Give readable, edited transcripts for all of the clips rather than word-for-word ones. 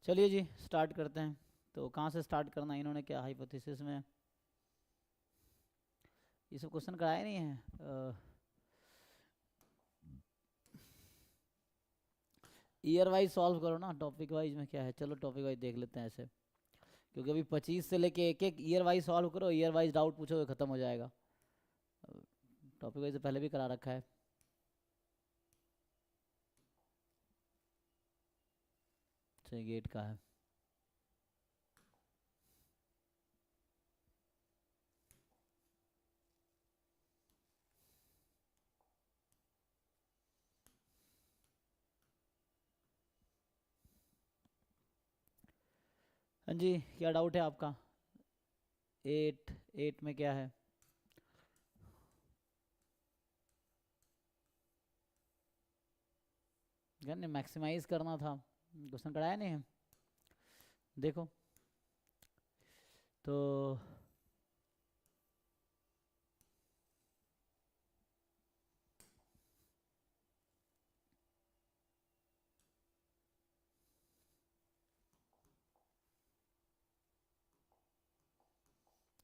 चलिए जी स्टार्ट करते हैं। तो कहाँ से स्टार्ट करना है, इन्होंने क्या हाइपोथेसिस में ये सब क्वेश्चन कराए नहीं है। ईयर वाइज सॉल्व करो ना, टॉपिक वाइज में क्या है। चलो टॉपिक वाइज देख लेते हैं ऐसे, क्योंकि अभी 25 से लेके एक एक ईयर वाइज सॉल्व करो, ईयर वाइज डाउट पूछोगे खत्म हो जाएगा। टॉपिक वाइज तो पहले भी करा रखा है। अच्छा गेट का है। हाँ जी, क्या डाउट है आपका। 8 में क्या है। यानी मैक्सिमाइज करना था, क्वेश्चन कराया नहीं है। देखो तो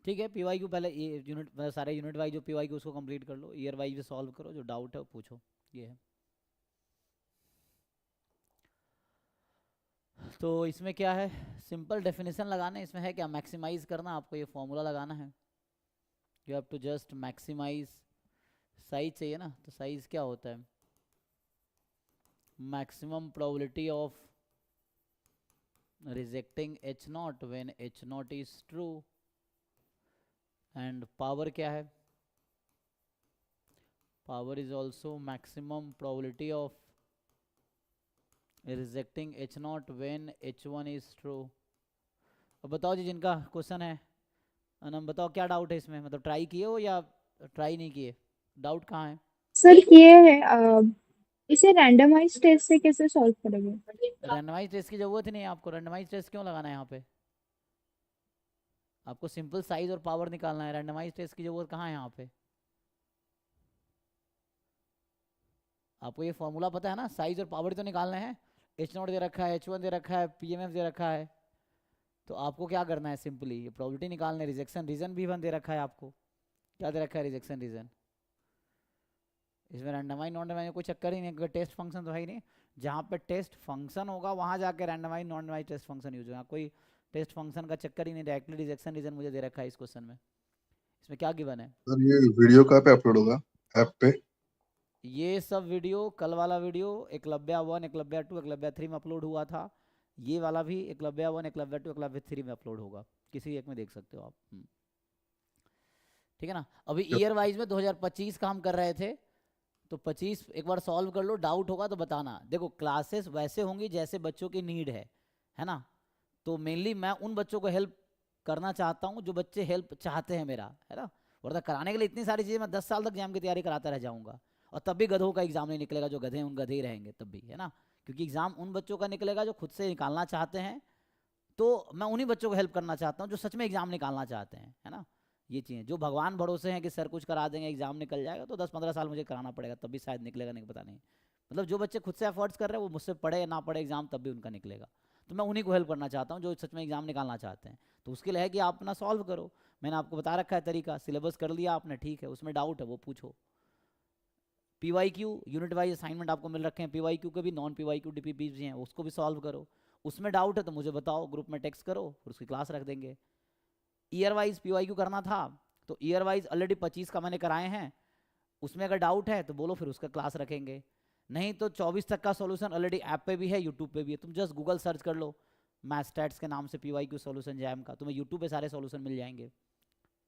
ठीक है, पीवाई क्यू पहले ये यूनिट सारे यूनिट वाइज जो पीवाई क्यू उसको कंप्लीट कर लो, ईयर वाइज भी सॉल्व करो, जो डाउट है वो पूछो। ये है। तो इसमें क्या है, सिंपल डेफिनेशन लगाना है। इसमें है क्या, मैक्सिमाइज करना। आपको ये फॉर्मूला लगाना है, you have to just maximise. Size चाहिए ना, तो साइज क्या होता है, maximum probability of rejecting H not when H not is true. And power क्या है, power is also maximum probability of rejecting H not when H one is true. अब बताओ जी जिनका क्वेश्चन है, अनम बताओ क्या डाउट है इसमें, मतलब ट्राई किए हो या ट्राई नहीं किए, डाउट कहाँ है। सर ये है इसे रैंडमाइज टेस्ट से कैसे सॉल्व करेंगे? रैंडमाइज टेस्ट की जरूरत ही नहीं है आपको। रैंडमाइज टेस्ट क्यों लगाना है यहाँ पे, आपको सिंपल साइज और पावर निकालना है। रैंडमाइज टेस्ट की जरूरत कहाँ है यहाँ पे। आपको ये फॉर्मूला पता है ना, साइज और पावर तो निकालने हैं। एच नॉट दे रखा है, एच वन दे रखा है, पी एम एफ दे रखा है। तो आपको क्या करना है, सिंपली ये प्रोबेबिलिटी निकालने। रिजेक्शन रीजन भी वन दे रखा है आपको। क्या दे रखा है, रिजेक्शन रीजन। इसमें रैंडमाइज नॉन रैंडमाइज कोई चक्कर ही नहीं, क्योंकि टेस्ट फंक्शन तो है ही नहीं। जहाँ पे टेस्ट फंक्शन होगा वहाँ जाके randomise non randomise test function use होगा। कोई टेस्ट फंक्शन का चक्कर ही नहीं, डायरेक्टली रिजेक्शन रीजन मुझे दे रखा है इस क्वेश्चन में। इसमें क्या गिवन है। सर ये वीडियो कहाँ पे अपलोड होगा? ऐप पे? ये सब वीडियो, कल वाला वीडियो एकलव्या 1 एकलव्या 2 एकलव्या 3 में अपलोड हुआ था। ये वाला भी एकलव्या 1 एकलव्या 2 एकलव्या 3 में अपलोड होगा, किसी एक में देख सकते हो आप। ठीक है ना। अभी ईयर वाइज में 2025 का हम कर रहे थे, तो 25 एक बार सॉल्व कर लो, डाउट होगा तो बताना। देखो क्लासेस वैसे होंगी जैसे बच्चों की नीड है ना। तो मेनली मैं उन बच्चों को हेल्प करना चाहता हूँ जो बच्चे हेल्प चाहते हैं मेरा, है ना। वरना कराने के लिए इतनी सारी चीज़ें, मैं 10 साल तक एग्जाम की तैयारी कराता रह जाऊँगा, और तब भी गधों का एग्जाम नहीं निकलेगा। जो गधे हैं उन गधे ही रहेंगे तब भी, है ना। क्योंकि एग्जाम उन बच्चों का निकलेगा जो खुद से निकालना चाहते हैं। तो मैं उन्हीं बच्चों को हेल्प करना चाहता हूँ जो सच में एग्जाम निकालना चाहते हैं, है ना। ये चीज़ें जो भगवान भरोसे हैं कि सर कुछ करा देंगे एग्जाम निकल जाएगा, तो 10-15 साल मुझे कराना पड़ेगा, तब भी शायद निकलेगा नहीं, पता नहीं। मतलब जो बच्चे खुद से एफर्ट्स कर रहे हैं वो मुझसे पढ़े या ना पढ़े एग्जाम, तब भी उनका निकलेगा। तो मैं उन्हीं को हेल्प करना चाहता हूँ जो सच में एग्जाम निकालना चाहते हैं। तो उसके लिए है कि आप अपना सॉल्व करो। मैंने आपको बता रखा है तरीका, सिलेबस कर लिया आपने, ठीक है। उसमें डाउट है वो पूछो। P Y Q unit wise assignment आपको मिल रखे हैं, पीवाई क्यू के भी, नॉन पीवाई क्यू डीपीपी भी हैं, उसको भी सॉल्व करो। उसमें डाउट है तो मुझे बताओ, ग्रुप में टेक्स्ट करो, फिर उसकी क्लास रख देंगे। ईयर वाइज पीवाई क्यू करना था, तो ईयर वाइज ऑलरेडी 25 का मैंने कराए हैं। उसमें अगर डाउट है तो बोलो, फिर उसका क्लास रखेंगे। नहीं तो 24 तक का सॉल्यूशन ऑलरेडी ऐप पे भी है, यूट्यूब पे भी है। तुम जस्ट गूगल सर्च कर लो मैथ स्टैट्स के नाम से, पीवाई क्यू सोल्यूशन जैम का, तुम्हें यूट्यूब पे सारे सॉल्यूशन मिल जाएंगे।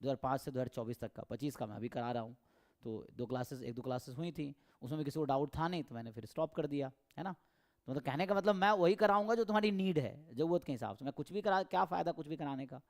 2005 से 2024 तक का, 25 का मैं अभी करा रहा हूँ। तो एक दो क्लासेस हुई थी, उसमें भी किसी को डाउट था नहीं, तो मैंने फिर स्टॉप कर दिया, है ना। तो मतलब कहने का मतलब मैं वही कराऊंगा जो तुम्हारी नीड है, ज़रूरत के हिसाब से। मैं कुछ भी करा, क्या फ़ायदा कुछ भी कराने का,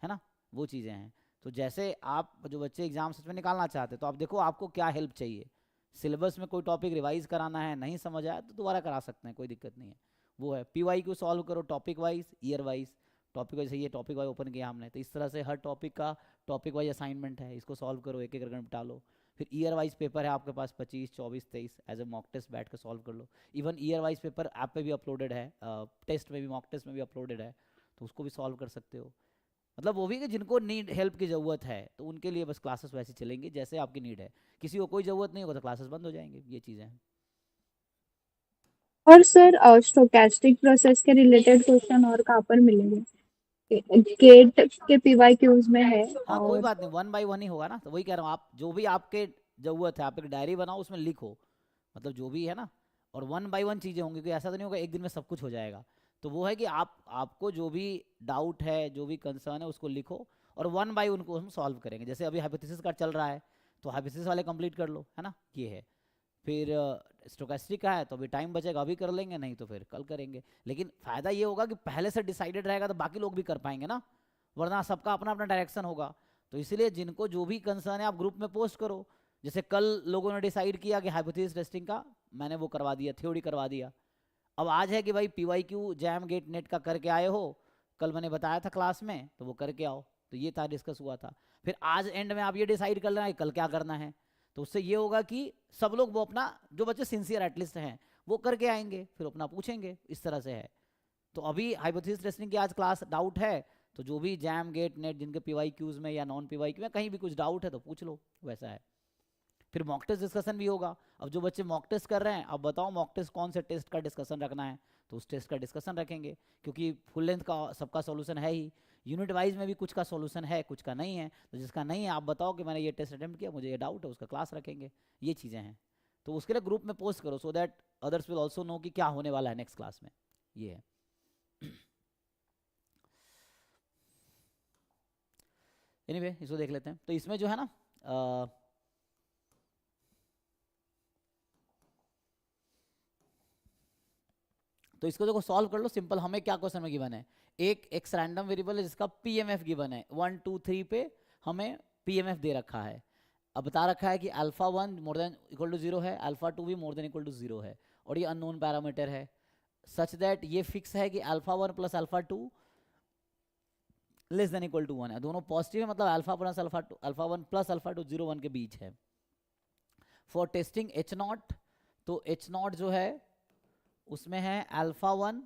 है ना। वो चीज़ें हैं। तो जैसे आप जो बच्चे एग्जाम सच में निकालना चाहते हैं, तो आप देखो आपको क्या हेल्प चाहिए। सिलेबस में कोई टॉपिक रिवाइज कराना है, नहीं समझ आया तो दोबारा करा सकते हैं, कोई दिक्कत नहीं है। वो है पीवाई क्यू सॉल्व करो topic wise, year wise. Topic wise ये टॉपिक वाइज ओपन किया हमने, तो इस तरह से हर टॉपिक का टॉपिक वाइज असाइनमेंट है, इसको सॉल्व करो, एक एक करके निपटा लो। फिर ईयर वाइज पेपर है आपके पास 25, 24, 23 एज ए मॉक टेस्ट बैठ के सॉल्व कर लो। Even year wise paper app पे भी अपलोडेड है, टेस्ट में भी, मॉक टेस्ट में भी अपलोडेड है, तो उसको भी सॉल्व कर सकते हो। मतलब वो भी कि जिनको नीड हेल्प की ज़रूरत है तो उनके लिए बस क्लासेस वैसे चलेंगी जैसे आपकी नीड है। किसी को कोई ज़रूरत नहीं होगा तो क्लासेस बंद हो जाएंगे। ये चीज़ें हैं। और सर स्टोकेस्टिक प्रोसेस के रिलेटेड क्वेश्चन और कहाँ पर मिलेंगे? गेट के पीवाईक्यूज में है। हाँ कोई और बात नहीं, 1 बाई 1 ही होगा ना। तो वही कह रहा हूँ, आप जो भी आपके ज़रूरत है आप एक डायरी बनाओ, उसमें लिखो, मतलब जो भी है ना। और 1 बाई 1 चीज़ें होंगी, कोई ऐसा तो नहीं होगा एक दिन में सब कुछ हो जाएगा। तो वो है कि आपको जो भी डाउट है, जो भी कंसर्न है, उसको लिखो और 1 बाई उनको हम सॉल्व करेंगे। जैसे अभी हाइपोथेसिस का चल रहा है तो हाइपोथेसिस वाले कंप्लीट कर लो, है ना, ये है। फिर स्टोकेस्टिक का है तो अभी टाइम बचेगा, अभी कर लेंगे, नहीं तो फिर कल करेंगे। लेकिन फ़ायदा ये होगा कि पहले से डिसाइडेड रहेगा तो बाकी लोग भी कर पाएंगे ना, वरना सबका अपना अपना डायरेक्शन होगा। तो इसलिए जिनको जो भी कंसर्न है आप ग्रुप में पोस्ट करो। जैसे कल लोगों ने डिसाइड किया कि हाइपोथेसिस टेस्टिंग का मैंने वो करवा दिया, थ्योरी करवा दिया। अब आज है कि भाई पीवाईक्यू जैम गेट नेट का करके आए हो, कल मैंने बताया था क्लास में, तो वो करके आओ। तो ये था, डिस्कस हुआ था। फिर आज एंड में आप ये डिसाइड कर लेना है कल क्या करना है। तो उससे ये होगा कि सब लोग वो अपना, जो बच्चे सिंसियर एटलीस्ट हैं वो करके आएंगे, फिर अपना पूछेंगे, इस तरह से है। तो अभी हाइपोथेसिस टेस्टिंग की आज क्लास डाउट है तो जो भी जैम गेट नेट जिनके पीवाईक्यूज में या नॉन पीवाईक्यू में कहीं भी कुछ डाउट है तो पूछ लो, वैसा है। फिर मॉक टेस्ट डिस्कशन भी होगा। अब जो बच्चे मॉक टेस्ट कर रहे हैं, अब बताओ मॉक टेस्ट कौन से टेस्ट का डिस्कशन रखना है, तो उस टेस्ट का डिस्कशन रखेंगे। क्योंकि फुल लेंथ का सबका सॉल्यूशन है ही, यूनिट वाइज में भी कुछ का सॉल्यूशन है, कुछ का नहीं है। तो जिसका नहीं है आप बताओ कि मैंने ये टेस्ट अटेम्प्ट किया, मुझे ये डाउट है, उसका क्लास रखेंगे। ये चीज़ें हैं। तो उसके लिए ग्रुप में पोस्ट करो so that others will also know कि क्या होने वाला है नेक्स्ट क्लास में। ये है। एनीवे इसको देख लेते हैं। तो इसमें जो है ना, तो इसको देखो सॉल्व कर लो सिंपल। हमें क्या क्वेश्चन में गिवन है, एक एक्स रैंडम वेरिएबल है जिसका पीएमएफ गिवन है, 1 2 3 पे हमें पीएमएफ दे रखा है। अब बता रखा है कि alpha 1 more than equal to 0 है, अल्फा 2 भी मोर देन इक्वल टू 0 है, और ये अननोन पैरामीटर है सच दैट ये फिक्स है कि alpha 1 plus alpha 2 less than equal to 1 है। दोनों पॉजिटिव है, मतलब alpha plus alpha 2, alpha 1 plus alpha 2 0 1 के बीच है। फॉर टेस्टिंग एच नॉट, तो एच नॉट जो है उसमें है alpha 1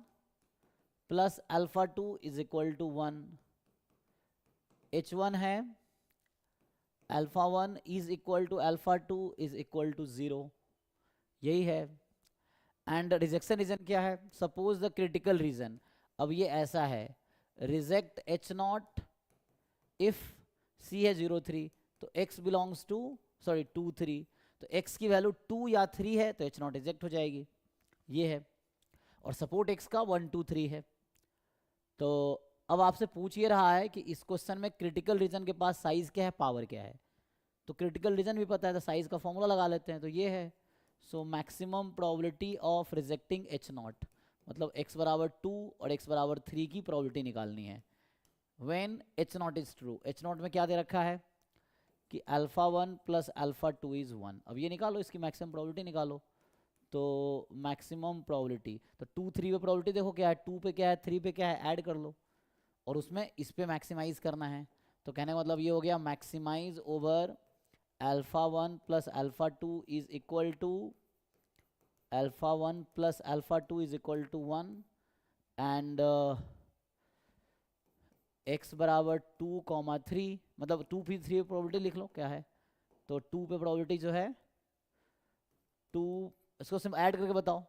plus alpha 2 is equal to 1। H1 है alpha 1 is equal to alpha 2 is equal to 0, यही है। एंड रिजेक्शन रीजन क्या है, सपोज द क्रिटिकल रीजन। अब ये ऐसा है, reject H naught if C है 0 3, तो X बिलोंग्स टू 2 3, तो X की वैल्यू 2 या 3 है तो H नॉट रिजेक्ट हो जाएगी, ये है। और सपोर्ट X का 1 2 3 है। तो अब आपसे पूछ ये रहा है कि इस क्वेश्चन में क्रिटिकल रीजन के पास साइज क्या है, पावर क्या है। तो क्रिटिकल रीजन भी पता है तो साइज का फॉर्मूला लगा लेते हैं, तो ये है। So maximum probability of rejecting H not, मतलब x बराबर 2 और x बराबर 3 की प्रोबेबिलिटी निकालनी है when H not is true. H not में क्या दे रखा है कि अल्फा 1 प्लस अल्फा 2 इज 1। अब ये निकालो, इसकी मैक्सिमम प्रोबेबिलिटी निकालो। तो मैक्सिमम प्रोबेबिलिटी, तो 2 3 पे प्रोबेबिलिटी देखो क्या है, 2 पे क्या है, 3 पे क्या है, ऐड कर लो और उसमें इस पे मैक्सिमाइज करना है। तो कहने का मतलब ये हो गया maximise over alpha 1 plus alpha 2 is equal to alpha 1 plus alpha 2 is equal to 1 and x बराबर 2 3, मतलब 2 भी 3 प्रोबेबिलिटी लिख लो क्या है। तो 2 पे प्रोबेबिलिटी जो है 2, इसको सिर्फ ऐड करके बताओ,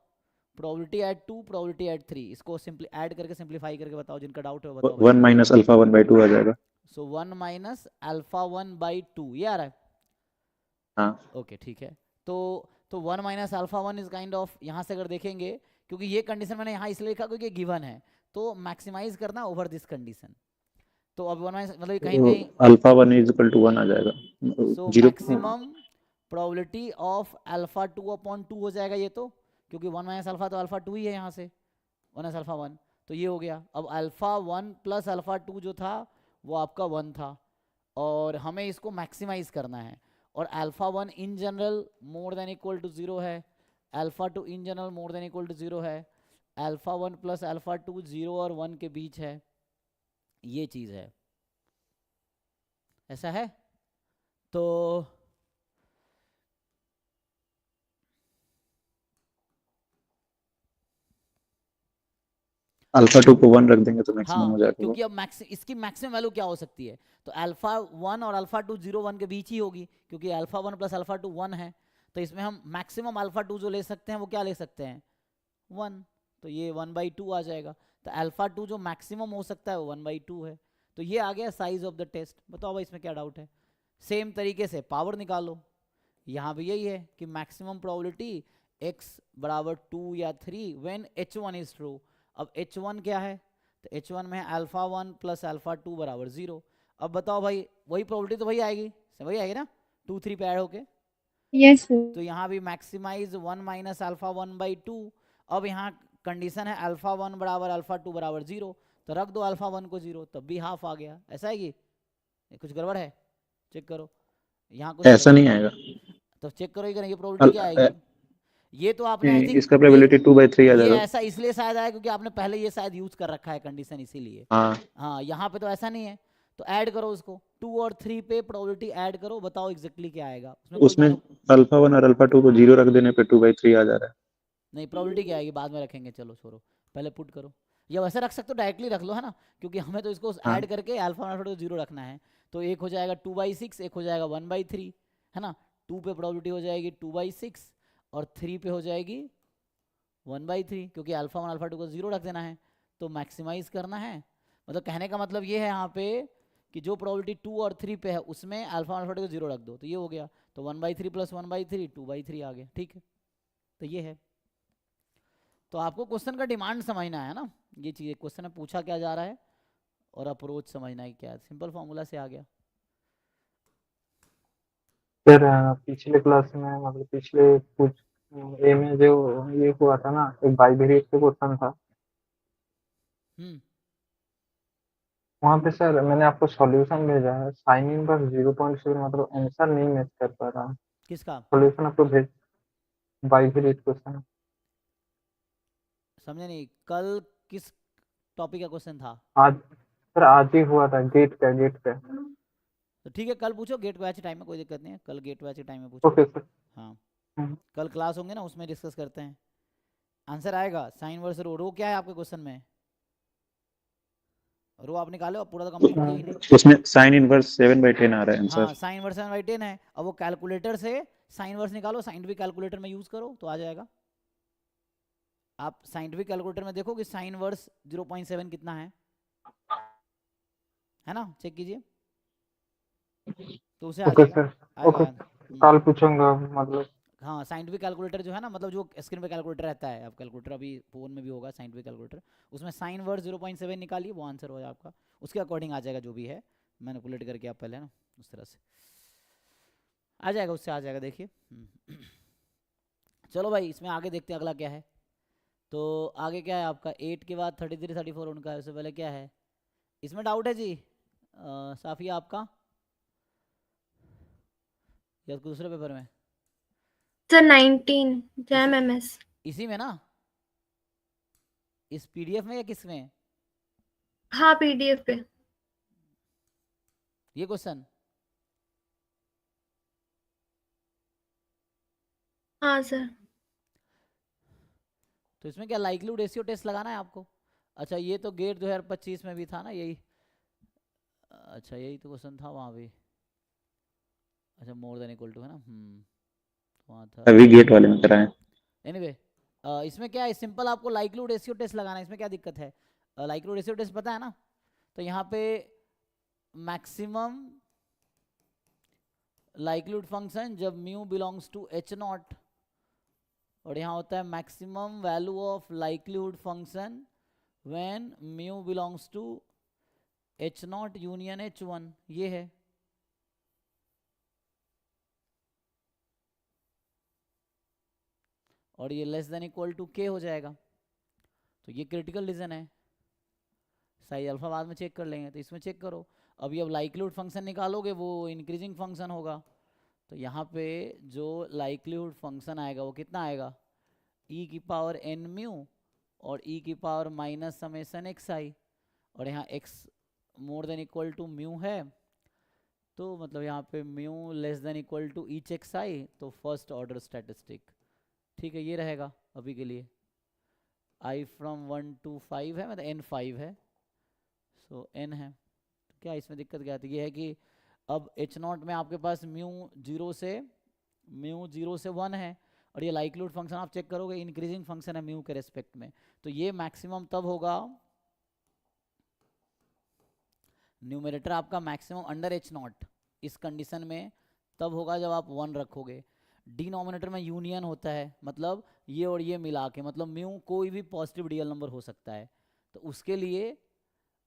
प्रोबेबिलिटी एट 2 प्रोबेबिलिटी एट 3, इसको सिंपली ऐड करके सिंपलीफाई करके बताओ, जिनका डाउट है बताओ। 1 माइनस अल्फा 1 बाई 2 आ जाएगा। सो 1 माइनस अल्फा 1 बाई 2 ये आ रहा है। हाँ ओके ठीक है। तो 1 minus alpha 1 is kind of, यहाँ से अगर देखेंगे, क्योंकि ये कंडीशन मैंने यहाँ इसलिए लिखा क्योंकि गिवन है, तो मैक्सिमाइज करना ओवर दिस कंडीशन। तो अब 1 माइनस मतलब कहीं कहीं अल्फा 1 इज इक्वल टू 1 आ जाएगा। सो 0 maximum probability of alpha 2 upon 2 हो जाएगा ये, तो क्योंकि 1 माइनस अल्फा तो अल्फा 2 ही है यहाँ से, 1 माइनस अल्फा 1, तो ये हो गया। अब अल्फा 1 प्लस अल्फा 2 जो था वो आपका 1 था, और हमें इसको मैक्सिमाइज करना है। और alpha 1 in general more than equal to 0 है, alpha 2 in general more than equal to 0 है, अल्फा 1 प्लस अल्फा 2 0 और 1 के बीच है, ये चीज़ है, ऐसा है। तो अल्फा 2 को 1 रख देंगे तो मैक्सिमम हाँ हो जाएगा वो। क्योंकि अब इसकी मैक्सिमम वैल्यू क्या हो सकती है, तो अल्फा 1 और अल्फा 2 0 1 के बीच ही होगी, क्योंकि अल्फा 1 प्लस अल्फा 2 1 है। तो इसमें हम मैक्सिमम अल्फा 2 जो ले सकते हैं वो क्या ले सकते हैं, 1। तो ये 1/2 आ जाएगा। तो अल्फा 2 जो मैक्सिमम हो सकता है वो 1/2 है। तो ये आ गया साइज ऑफ द टेस्ट। बताओ भाई इसमें क्या डाउट है। सेम तरीके से पावर निकालो, यहाँ भी यही है कि मैक्सिमम प्रोबेबिलिटी x बराबर 2 या 3 व्हेन h1 इज ट्रू। अब h1 क्या है, तो h1 में अल्फा 1 प्लस अल्फा 2 बराबर 0। अब बताओ भाई वही प्रोबेबिलिटी तो वही आएगी ना 2 3 पे ऐड होके। यस तो यहाँ भी मैक्सिमाइज 1 माइनस अल्फा 1/2। अब यहाँ कंडीशन है अल्फा 1 बराबर अल्फा 2 बराबर 0, तो रख दो अल्फा 1 को 0, तब भी हाफ आ गया। ऐसा है कि कुछ गड़बड़ है, चेक करो यहाँ कुछ ऐसा नहीं आएगा। तो चेक करो ये प्रोबेबिलिटी क्या आएगी। ये तो आपने आई थिंक इसका प्रोबेबिलिटी 2/3 आ ये जाएगा। ऐसा इसलिए शायद आया क्योंकि आपने पहले ये शायद यूज कर रखा है कंडीशन, इसीलिए। हाँ हाँ यहाँ पे तो ऐसा नहीं है, तो ऐड करो उसको 2 और 3 पे प्रोबेबिलिटी ऐड करो, बताओ एग्जैक्टली क्या आएगा उसमें। कोई उसमें मैंने अल्फा 1 और अल्फा 2 को 0 रख देने पे 2/3 आ जा रहा है। नहीं, प्रोबेबिलिटी क्या आएगी बाद में रखेंगे, चलो छोड़ो पहले पुट करो। या वैसे रख सकते हो डायरेक्टली रख लो, है ना, क्योंकि हमें तो इसको हाँ ऐड करके अल्फा 1 अल्फा 2 0 रखना है। तो एक हो जाएगा 2/6, एक हो जाएगा 1/3, है ना। 2 पे प्रोबेबिलिटी हो जाएगी 2/6 और 3 पे हो जाएगी 1/3, क्योंकि अल्फा 1 अल्फा 2 को 0 रख देना है, तो मैक्सिमाइज करना है। मतलब कहने का मतलब ये है यहाँ पे कि जो प्रोबेबिलिटी 2 और 3 पे है उसमें अल्फा 1 अल्फा 2 को 0 रख दो, तो ये हो गया। तो 1/3 प्लस 1/3 2/3 आ गया, ठीक है। तो ये है। तो आपको क्वेश्चन का डिमांड समझना है ना, ये चीज़ क्वेश्चन में पूछा क्या जा रहा है और अप्रोच समझना है क्या है। सिंपल फॉर्मूला से आ गया। फिर पिछले क्लास में मतलब पिछले कुछ ए में जो ये हुआ था ना, एक बाइवेरिएट से क्वेश्चन था, हम्म वहाँ पे सर मैंने आपको सॉल्यूशन भेजा है, साइन इनवर्स 0.7, मतलब आंसर नहीं मैच कर पा रहा। किसका सॉल्यूशन आपको भेज, बाइवेरिएट क्वेश्चन। समझे नहीं, कल किस टॉपिक का क्वेश्चन था। आज सर आज ही हुआ था, गेट का। तो ठीक है कल पूछो, गेट बैच टाइम में कोई दिक्कत नहीं है, कल गेट बैच के टाइम में पूछो। Okay sir. हाँ हम्म, कल क्लास होंगे ना उसमें डिस्कस करते हैं। आंसर आएगा साइन वर्स रो। रो क्या है आपके क्वेश्चन में, रो आप निकालो, अब पूरा तो कंप्लीट किया ही नहीं। उसमें साइन इनवर्स 7/10 आ रहा है हाँ आंसर। साइन वर्स 7/10 है। अब वो कैलकुलेटर से साइन वर्स निकालो, साइंटिफिक कैलकुलेटर में यूज करो तो आ जाएगा। आप साइंटिफिक कैलकुलेटर में देखो कि साइन वर्स 0.7 कितना है ना, चेक कीजिए तो उसे आ ओके जाएगा। सर। आएगा ओके आएगा। कल पूछूंगा मतलब। हाँ साइंटिफिक कैलकुलेटर जो है ना, मतलब जो स्क्रीन पे कैलकुलेटर रहता है, आप कैलकुलेटर अभी फोन में भी होगा साइंटिफिक कैलकुलेटर, उसमें साइन वर्स 0.7 निकालिए, वो आंसर हो जाएगा आपका। उसके अकॉर्डिंग आ जाएगा जो भी है मैनिपुलेट करके, आप पहले ना उस तरह से आ जाएगा, उससे आ जाएगा देखिए। चलो भाई इसमें आगे देखते हैं अगला क्या है। तो आगे क्या है आपका 8 के बाद 33 34 उनका है, उससे पहले क्या है इसमें डाउट है जी। साफिया आपका या दूसरे पेपर में, सर 19 जैम एमएस। इसी में ना, इस पीडीएफ में या किस में, हाँ पीडीएफ पे। ये क्वेश्चन। हाँ सर। तो इसमें क्या लाइक्लीहुड रेशियो टेस्ट लगाना है आपको। अच्छा ये तो गेट 2025 में भी था ना यही। अच्छा यही तो क्वेश्चन था वहाँ भी। अच्छा मोर देन इक्वल टू है ना, वहाँ था। अभी गेट वाले में कराएं। एनीवे इसमें क्या है, सिंपल आपको लाइक्लीहुड रेशियो टेस्ट लगाना है। इसमें क्या दिक्कत है, लाइक्लीहुड रेशियो टेस्ट पता है ना। तो यहाँ पे मैक्सिमम लाइक्लीहुड फंक्शन जब mu belongs to H not, और यहाँ होता है maximum value of likelihood function when mu belongs to H not union H one, ये है। और ये लेस देन इक्वल टू के हो जाएगा। तो ये क्रिटिकल रीजन है। साइज अल्फा बाद में चेक कर लेंगे, तो इसमें चेक करो। अभी अब लाइक्लीहुड फंक्शन निकालोगे वो इंक्रीजिंग फंक्शन होगा, तो यहाँ पे जो लाइक्लीहुड फंक्शन आएगा वो कितना आएगा, ई की पावर एन म्यू और ई की power minus summation x i, और यहाँ x more than equal to mu है, तो मतलब यहाँ पे mu less than equal to each x i, तो फर्स्ट ऑर्डर स्टैटिस्टिक। ठीक है ये रहेगा अभी के लिए। i फ्रॉम 1 to 5 है, मतलब n 5 है, सो n है। तो क्या इसमें दिक्कत क्या आती है? ये है कि अब h0 में आपके पास म्यू 0 से 1 है, और ये लाइक्लीहुड फंक्शन आप चेक करोगे इंक्रीजिंग फंक्शन है म्यू के रेस्पेक्ट में, तो ये मैक्सिमम तब होगा, न्यूमरेटर आपका मैक्सिमम अंडर h0 इस कंडीशन में तब होगा जब आप 1 रखोगे। डिनोमिनेटर में यूनियन होता है, मतलब ये और ये मिला के, मतलब म्यू कोई भी पॉजिटिव रियल नंबर हो सकता है, तो उसके लिए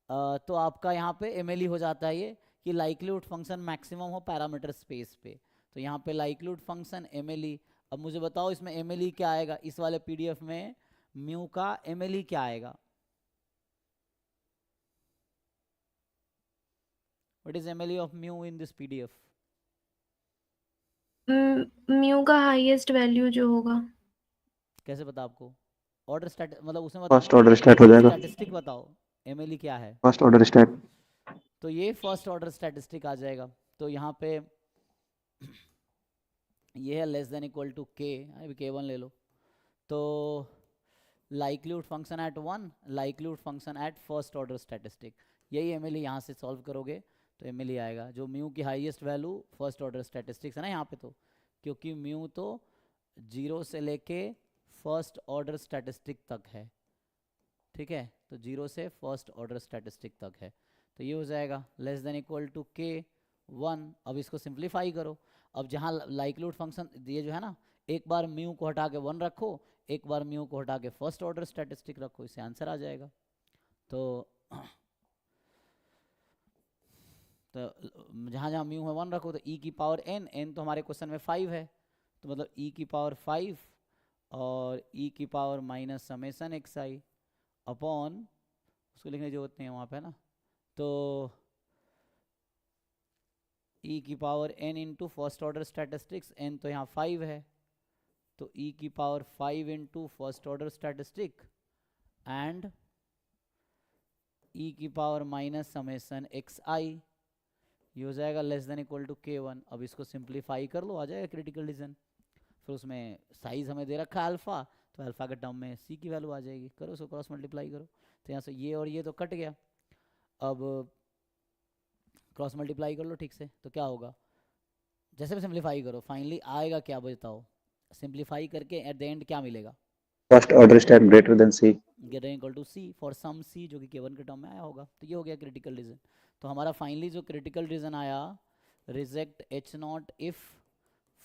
तो आपका यहाँ पे MLE हो जाता है ये कि लाइक्लीहुड फंक्शन मैक्सिमम हो पैरामीटर स्पेस पे, तो यहाँ पे लाइक्लीहुड फंक्शन MLE। अब मुझे बताओ इसमें MLE क्या आएगा, इस वाले PDF में म्यू का MLE क्या आएगा? What is MLE of mu in this PDF? Mu का हाईएस्ट वैल्यू जो होगा। कैसे पता आपको? ऑर्डर स्टैट मतलब उसमें फर्स्ट ऑर्डर स्टैट हो जाएगा, स्टैटिस्टिक बताओ MLE क्या है। First order stat. तो ये फर्स्ट ऑर्डर स्टैटिस्टिक आ जाएगा। तो यहाँ पे ये है less than equal to k, अभी k1 ले लो, तो likelihood function at 1, likelihood function at first order statistic, यही MLE यहाँ से सॉल्व करोगे तो MLE आएगा, जो म्यू की highest value first order statistics है ना यहाँ पे, तो क्योंकि म्यू तो 0 से लेके फर्स्ट ऑर्डर स्टैटिस्टिक तक है, ठीक है, तो 0 से फर्स्ट ऑर्डर स्टैटिस्टिक तक है, तो ये हो जाएगा less than equal to k1। अब इसको सिंप्लीफाई करो, अब जहाँ लाइक्लीहुड फंक्शन ये जो है ना, एक बार म्यू को हटा के 1 रखो, एक बार म्यू को हटा के फर्स्ट ऑर्डर स्टैटिस्टिक रखो, इससे आंसर आ जाएगा। तो जहाँ जहाँ म्यू है 1 रखो, तो e की पावर n तो हमारे क्वेश्चन में 5 है, तो मतलब e की पावर 5 और e की power minus summation xi upon, उसको लिखने की जरूरत नहीं है वहाँ पे ना, तो e की power n into first order statistics, n तो यहाँ 5 है, तो e की power 5 into first order statistic and e की पावर माइनस समेसन xi, ये हो जाएगा less than equal to k1। अब इसको सिंप्लीफाई कर लो, आ जाएगा क्रिटिकल रीजन, फिर उसमें साइज हमें दे रखा है अल्फा, तो अल्फा के टर्म में c की वैल्यू आ जाएगी, करो उसको क्रॉस मल्टीप्लाई करो, तो यहाँ से ये और ये तो कट गया, अब क्रॉस मल्टीप्लाई कर लो ठीक से, तो क्या होगा, जैसे भी सिंप्लीफाई करो फाइनली आएगा क्या बताओ, सिंप्लीफाई करके एट द एंड क्या मिलेगा, first order stat greater than c, greater equal to c for some c, जो कि k1 के टर्म में आया होगा, तो ये हो गया क्रिटिकल रीजन। तो हमारा फाइनली जो क्रिटिकल रीजन आया, reject h0 if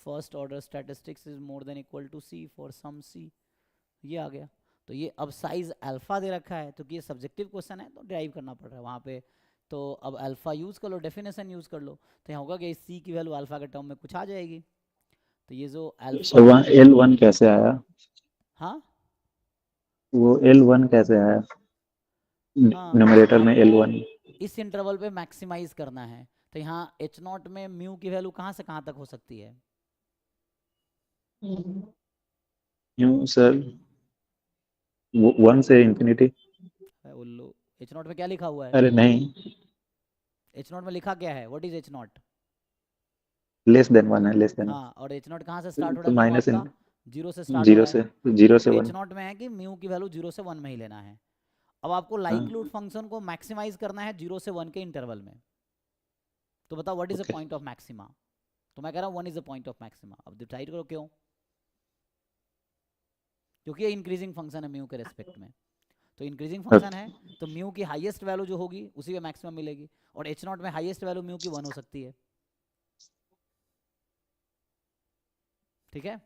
first order statistics is more than equal to c for some c, ये आ गया। तो ये अब साइज अल्फा दे रखा है, तो कि ये सब्जेक्टिव क्वेश्चन है तो डिराइव करना पड़ रहा है वहाँ पे, तो अब अल्फा यूज़ कर लो, डेफिनेशन यूज़ कर लो, तो यहाँ होगा कि c की वैल्यू अल्फा के टर्म में कुछ आ जाएगी, तो ये जो अल्फा, वहाँ L1 कैसे आया, हाँ वो L1 कैसे आया, हाँ न्यूमरेटर में आपको L1, इस इंटरवल पे मैक्सिमाइज करना है, तो यहाँ h0 में म्यू की वैल्यू कहाँ से कहाँ तक हो सकती है? न्यू सर 1 से इंफिनिटी, उल्लू, h0 में क्या लिखा हुआ है? अरे नहीं, h0 में लिखा क्या है, what is h0? Less than 1 है, लेस देन 1, हाँ, और h0 कहाँ से स्टार्ट हो तो रहा है? म्यू माइनस आपका 0 से स्टार्ट हो जीरो रहा है, से 0 से तो 1, h0 में है कि म्यू की वैल्यू 0 से 1 में ही लेना है। अब आपको लाइक्लीहुड फंक्शन को मैक्सिमाइज करना है 0 से 1 के इंटरवल में, तो बताओ what is the Okay. Point of maxima, तो मैं कह रहा हूँ 1 is the point of maxima. अब डिसाइड करो क्यों, क्योंकि ये इंक्रीजिंग फंक्शन है म्यू के रेस्पेक्ट में, तो इंक्रीजिंग फंक्शन है तो म्यू की हाईएस्ट वैल्यू जो होगी उसी पे मैक्सिमम मिलेगी, और h0 में हाईएस्ट वैल्यू म्यू की 1 हो सकती है, ठीक है।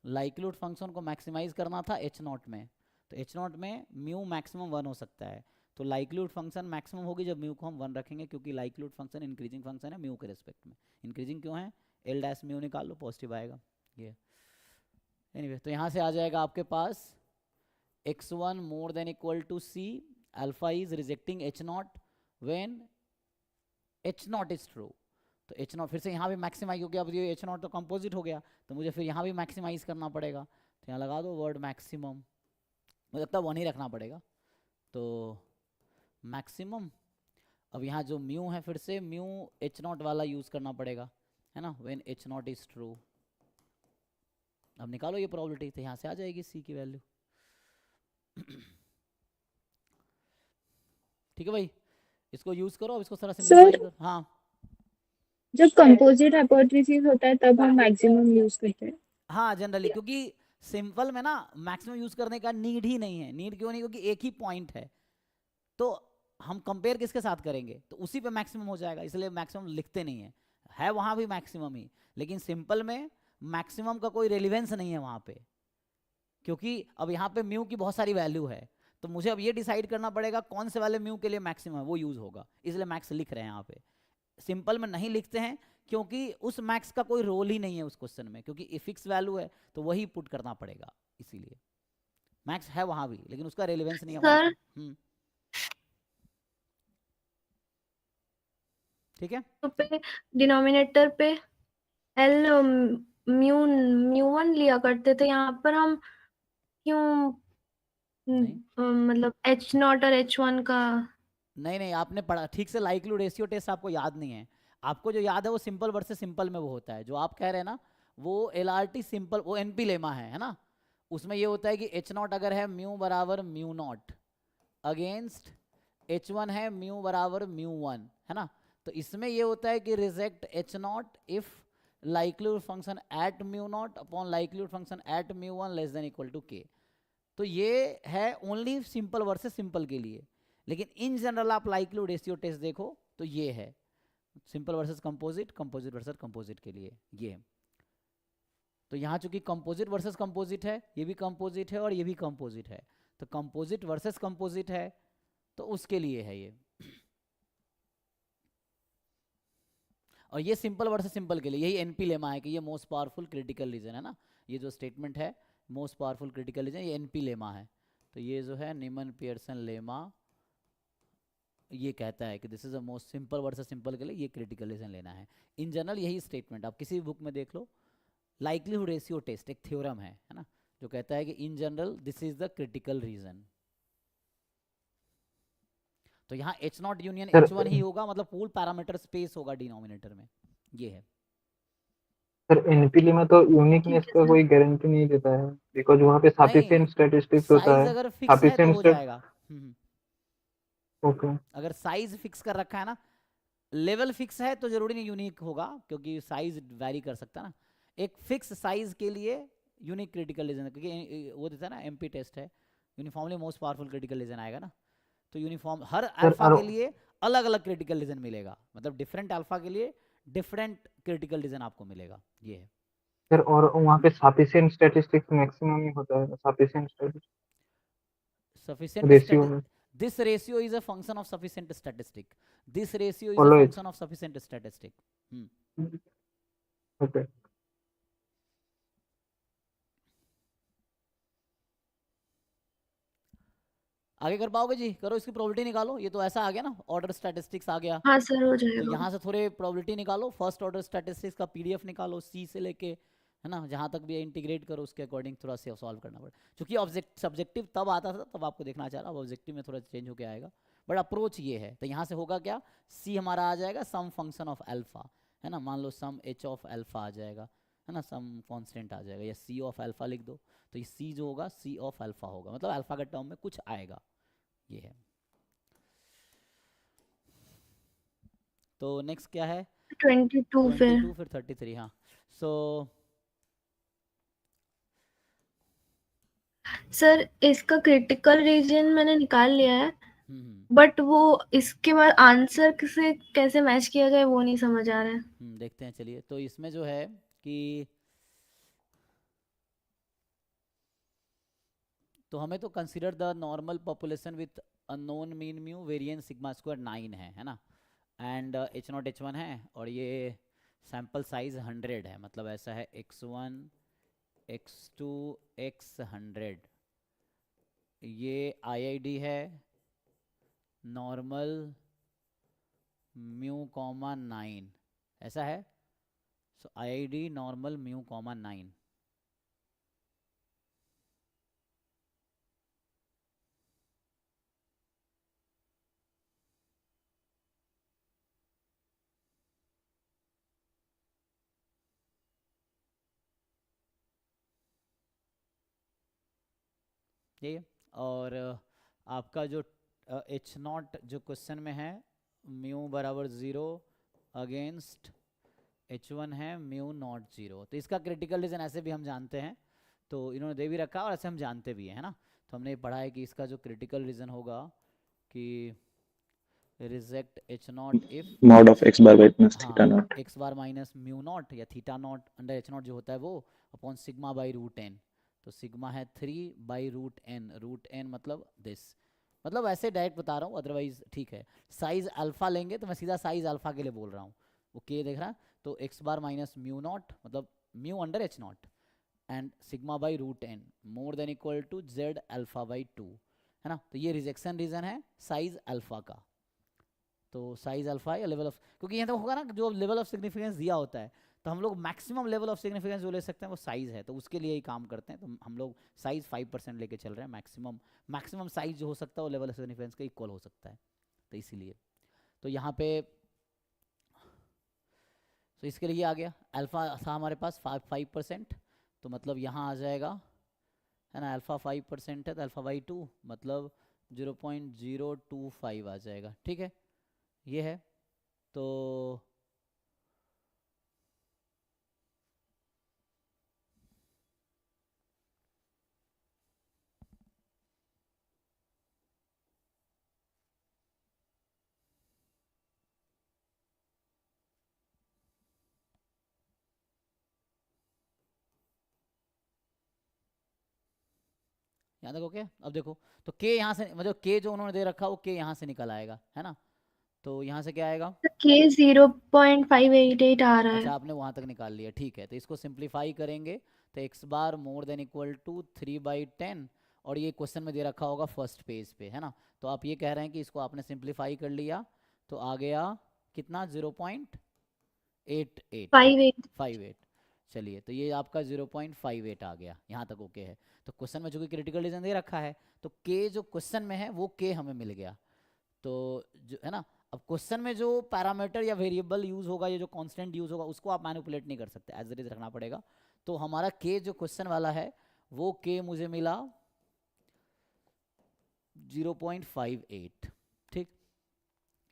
लाइक्लीहुड फंक्शन को मैक्सिमाइज करना था h0 में, तो h0 में म्यू मैक्सिमम 1 हो सकता है, तो लाइक्लीहुड फंक्शन मैक्सिमम होगी जब म्यू को हम 1 रखेंगे, क्योंकि लाइक्लीहुड फंक्शन इंक्रीजिंग फंक्शन है म्यू के रेस्पेक्ट में। इंक्रीजिंग क्यों है, एल डैश म्यू निकाल लो, पॉजिटिव आएगा ये। एनीवे, तो यहाँ से आ जाएगा आपके पास x1 more than equal to c, alpha is rejecting h0 when h0 is true, तो h0 फिर से यहाँ भी मैक्सिमाइज हो गया, अब ये h0 तो कंपोजिट हो गया, तो मुझे फिर यहाँ भी मैक्सिमाइज करना पड़ेगा, तो यहाँ लगा दो वर्ड मैक्सिमम, मुझे लगता है 1 ही रखना पड़ेगा, तो मैक्सिमम। अब यहाँ जो म्यू है फिर से म्यू h0 वाला यूज करना पड़ेगा, है ना, व्हेन h0 इज ट्रू। अब निकालो ये प्रोबेबिलिटी, तो यहाँ से आ जाएगी c की वैल्यू, ठीक है भाई, इसको यूज करो, अब इसको सारा सर सिंपलीफाई करो। हाँ जब कंपोजिट हाइपोथेसिस होता है तब हम मैक्सिमम यूज करते हैं। हाँ जनरली, क्योंकि सिंपल में ना मैक्सिमम यूज करने का नीड ही नहीं है। नीड क्यों नहीं, क्योंकि एक ही पॉइंट है, तो हम कंपेयर किसके साथ करेंगे, तो उसी पे मैक्सिमम हो जाएगा, इसलिए मैक्सिमम लिखते नहीं है वहां भी मैक्सिमम ही, लेकिन सिंपल में मैक्सिमम का कोई रेलिवेंस नहीं है वहां पे, क्योंकि अब यहाँ पे म्यू की बहुत सारी वैल्यू है, तो मुझे अब ये डिसाइड करना पड़ेगा कौन से वाले म्यू के लिए मैक्सिमम है वो यूज होगा, इसलिए मैक्स लिख रहे हैं यहाँ पे। सिंपल में नहीं लिखते हैं क्योंकि उस मैक्स का कोई रोल ही नहीं है उस क्वेश्चन में, क्योंकि फिक्स वैल्यू है तो वही पुट करना पड़ेगा, इसीलिए मैक्स है वहां भी लेकिन उसका रेलिवेंस नहीं है वहां सर पे। ठीक है, तो पे डिनोमिनेटर पे एल म्यू म्यू वन लिया करते थे, यहाँ पर हम क्यों नहीं मतलब एच नॉट और एच वन का। नहीं आपने पढ़ा ठीक से, लाइक्लीहुड रेशियो टेस्ट आपको याद नहीं है। आपको जो याद है वो सिंपल वर्सेस सिंपल में वो होता है, जो आप कह रहे हैं ना वो एलआरटी सिंपल, वो एनपी लेमा है ना, उसमें ये होता है कि एच नॉट अगर है म्यू बराबर mu not against H one है म्यू बराबर म्यू वन, है ना, तो इसमें ये होता है कि reject H not if likelihood function at mu not upon likelihood function at mu one less than equal to k. तो ये है ओनली सिंपल वर्सेस सिंपल के लिए, लेकिन इन जनरल आप लाइक्लीहुड रेशियो टेस्ट देखो तो ये है simple versus composite, composite versus composite के लिए ये है। तो यहाँ चूंकि कंपोजिट वर्सेस कंपोजिट है, ये भी कंपोजिट है और ये भी कंपोजिट है, तो कंपोजिट वर्सेस कंपोजिट है तो उसके लिए है ये, और ये सिंपल वर्सेस सिंपल के लिए, यही एनपी लेमा है कि ये मोस्ट पावरफुल क्रिटिकल रीजन है ना, ये जो स्टेटमेंट है मोस्ट पावरफुल क्रिटिकल रीजन ये एनपी लेमा है। तो ये जो है नीमन पियर्सन लेमा ये कहता है कि this is a most simple versus simple के लिए ये क्रिटिकल रीजन लेना है। इन जनरल यही स्टेटमेंट आप किसी भी बुक में देख लो, लाइक्लीहुड रेशियो टेस्ट एक थ्योरम है ना, जो कहता है कि in general this is the critical region. तो यहाँ एच नॉट यूनियन सर एच वन ही होगा, मतलब पूल पैरामीटर स्पेस होगा डिनोमिनेटर में, ये है। सर एनपीली में तो यूनिकनेस ठीक है का सर। कोई गारंटी नहीं देता है, बिकॉज वहाँ पे नहीं, सफिशिएंट स्टैटिस्टिक्स होता साइज है। अगर फिक्स है तो सफिशिएंट हो स्टेट जाएगा। ओके अगर साइज फिक्स कर रखा है ना, लेवल फिक्स है तो जरूरी नहीं यूनिक होगा, क्योंकि साइज वैरी कर सकता है ना, एक फिक्स साइज के लिए यूनिक क्रिटिकल रीजन, क्योंकि वो देता है ना एमपी टेस्ट है, uniformly most powerful critical reason आएगा ना, तो यूनिफॉर्म हर सर। अल्फा और के लिए अलग अलग क्रिटिकल रीजन मिलेगा, मतलब डिफरेंट अल्फा के लिए डिफरेंट क्रिटिकल रीजन आपको मिलेगा, ये है। सर और वहाँ पे सफिशिएंट स्टैटिस्टिक्स मैक्सिमम ही होता है, सफिशिएंट स्टैटिस्टिक्स Sufficient रेशियो में this ratio is a function of sufficient statistic, this ratio is a always. function of sufficient statistic। Okay आगे कर पाओगे जी, करो इसकी प्रोबेबिलिटी निकालो, ये तो ऐसा आ गया ना ऑर्डर स्टैटिस्टिक्स आ गया, हाँ सर हो तो जाएगा। यहाँ से थोड़े प्रोबेबिलिटी निकालो, फर्स्ट ऑर्डर स्टैटिस्टिक्स का पीडीएफ निकालो सी से लेके, है ना, जहाँ तक भी इंटीग्रेट करो उसके अकॉर्डिंग थोड़ा सा सॉल्व करना पड़े, क्योंकि ऑब्जेक्ट सब्जेक्टिव तब आता था तब आपको देखना चाह रहा, अब ऑब्जेक्टिव में थोड़ा चेंज होकर आएगा, बट अप्रोच ये है। तो यहाँ से होगा क्या, सी हमारा आ जाएगा सम फंक्शन ऑफ अल्फा, है ना, मान लो सम एच ऑफ अल्फा आ जाएगा, है ना, सम कांस्टेंट आ जाएगा, या सी ऑफ अल्फा लिख दो, तो ये सी जो होगा सी ऑफ अल्फा होगा, मतलब अल्फा के टर्म में कुछ आएगा, ये है। तो नेक्स्ट क्या है, 22 फिर 22 फिर 33, हाँ। सो सर इसका क्रिटिकल रीजन मैंने निकाल लिया है, बट वो इसके बाद आंसर से कैसे मैच किया जाए वो नहीं समझ आ रहा है। देखते हैं चलिए। तो इसमें जो है कि तो हमें तो consider the normal population with unknown mean mu variance sigma square 9 है ना, and H not H one है, और ये सैंपल साइज 100 है, मतलब ऐसा है x1 x2 x100, ये आईआईडी है नॉर्मल म्यू कॉमा 9, ऐसा है। सो आईआईडी नॉर्मल म्यू कॉमा 9, ये और आपका जो एच नॉट जो क्वेश्चन में है म्यू बराबर 0 अगेंस्ट h1 है म्यू नॉट 0। तो इसका क्रिटिकल रीजन ऐसे भी हम जानते हैं, तो इन्होंने दे भी रखा और ऐसे हम जानते भी हैं, है ना। तो हमने पढ़ा है कि इसका जो क्रिटिकल रीजन होगा कि reject h naught if mod of x bar by theta naught। x bar minus mu naught या theta naught under h naught जो होता है वो upon sigma by root n। तो सिग्मा है 3 बाई रूट n मतलब दिस, मतलब ऐसे डायरेक्ट बता रहा हूँ, अदरवाइज ठीक है। साइज अल्फा लेंगे तो मैं सीधा साइज अल्फा के लिए बोल रहा हूँ, वो k देख रहा है। तो x bar minus mu not मतलब mu under h not and sigma by root n more than equal to z alpha by 2, है ना। तो ये रिजेक्शन रीजन है साइज अल्फा का। तो साइज अल्फा या लेवल ऑफ, क्योंकि यहाँ तो होगा ना जो लेवल ऑफ सिग्निफिकेंस दिया होता है तो हम लोग मैक्सिमम लेवल ऑफ सिग्निफिकेंस जो ले सकते हैं वो साइज है, तो उसके लिए ही काम करते हैं। तो हम लोग साइज 5% लेके चल रहे हैं, मैक्सिमम साइज जो हो सकता है वो लेवल ऑफ सिग्निफिकेंस के इक्वल हो सकता है, तो इसीलिए। तो यहाँ पे तो इसके लिए आ गया अल्फा था हमारे पास 5%, तो मतलब यहाँ आ जाएगा, है ना, अल्फा 5% है तो अल्फा बाई 2 मतलब 0.025 आ जाएगा, ठीक है, ये है। तो यहाँ तक ओके। अब देखो तो k यहाँ से मतलब k जो उन्होंने दे रखा वो k यहाँ से निकल आएगा, है ना। तो यहाँ से क्या आएगा, k 0.588 आ रहा अच्छा है। आपने वहाँ तक निकाल लिया, ठीक है। तो इसको सिंप्लीफाई करेंगे तो x bar more than equal to 3/10, और ये क्वेश्चन में दे रखा होगा फर्स्ट पेज पे, है ना। तो आप ये कह रहे हैं कि इसको आपने सिंप्लीफाई कर लिया तो आ गया कितना 0.8858। चलिए तो ये आपका 0.58 आ गया, यहाँ तक ओके है। तो क्वेश्चन में जो कि क्रिटिकल रीजन दे रखा है तो k जो क्वेश्चन में है वो k हमें मिल गया, तो जो है ना। अब क्वेश्चन में जो पैरामीटर या वेरिएबल यूज होगा या जो कांस्टेंट यूज होगा उसको आप मैनिपुलेट नहीं कर सकते, एज इट इज रखना पड़ेगा। तो हमारा k जो क्वेश्चन वाला है वो k मुझे मिला 0.58, ठीक,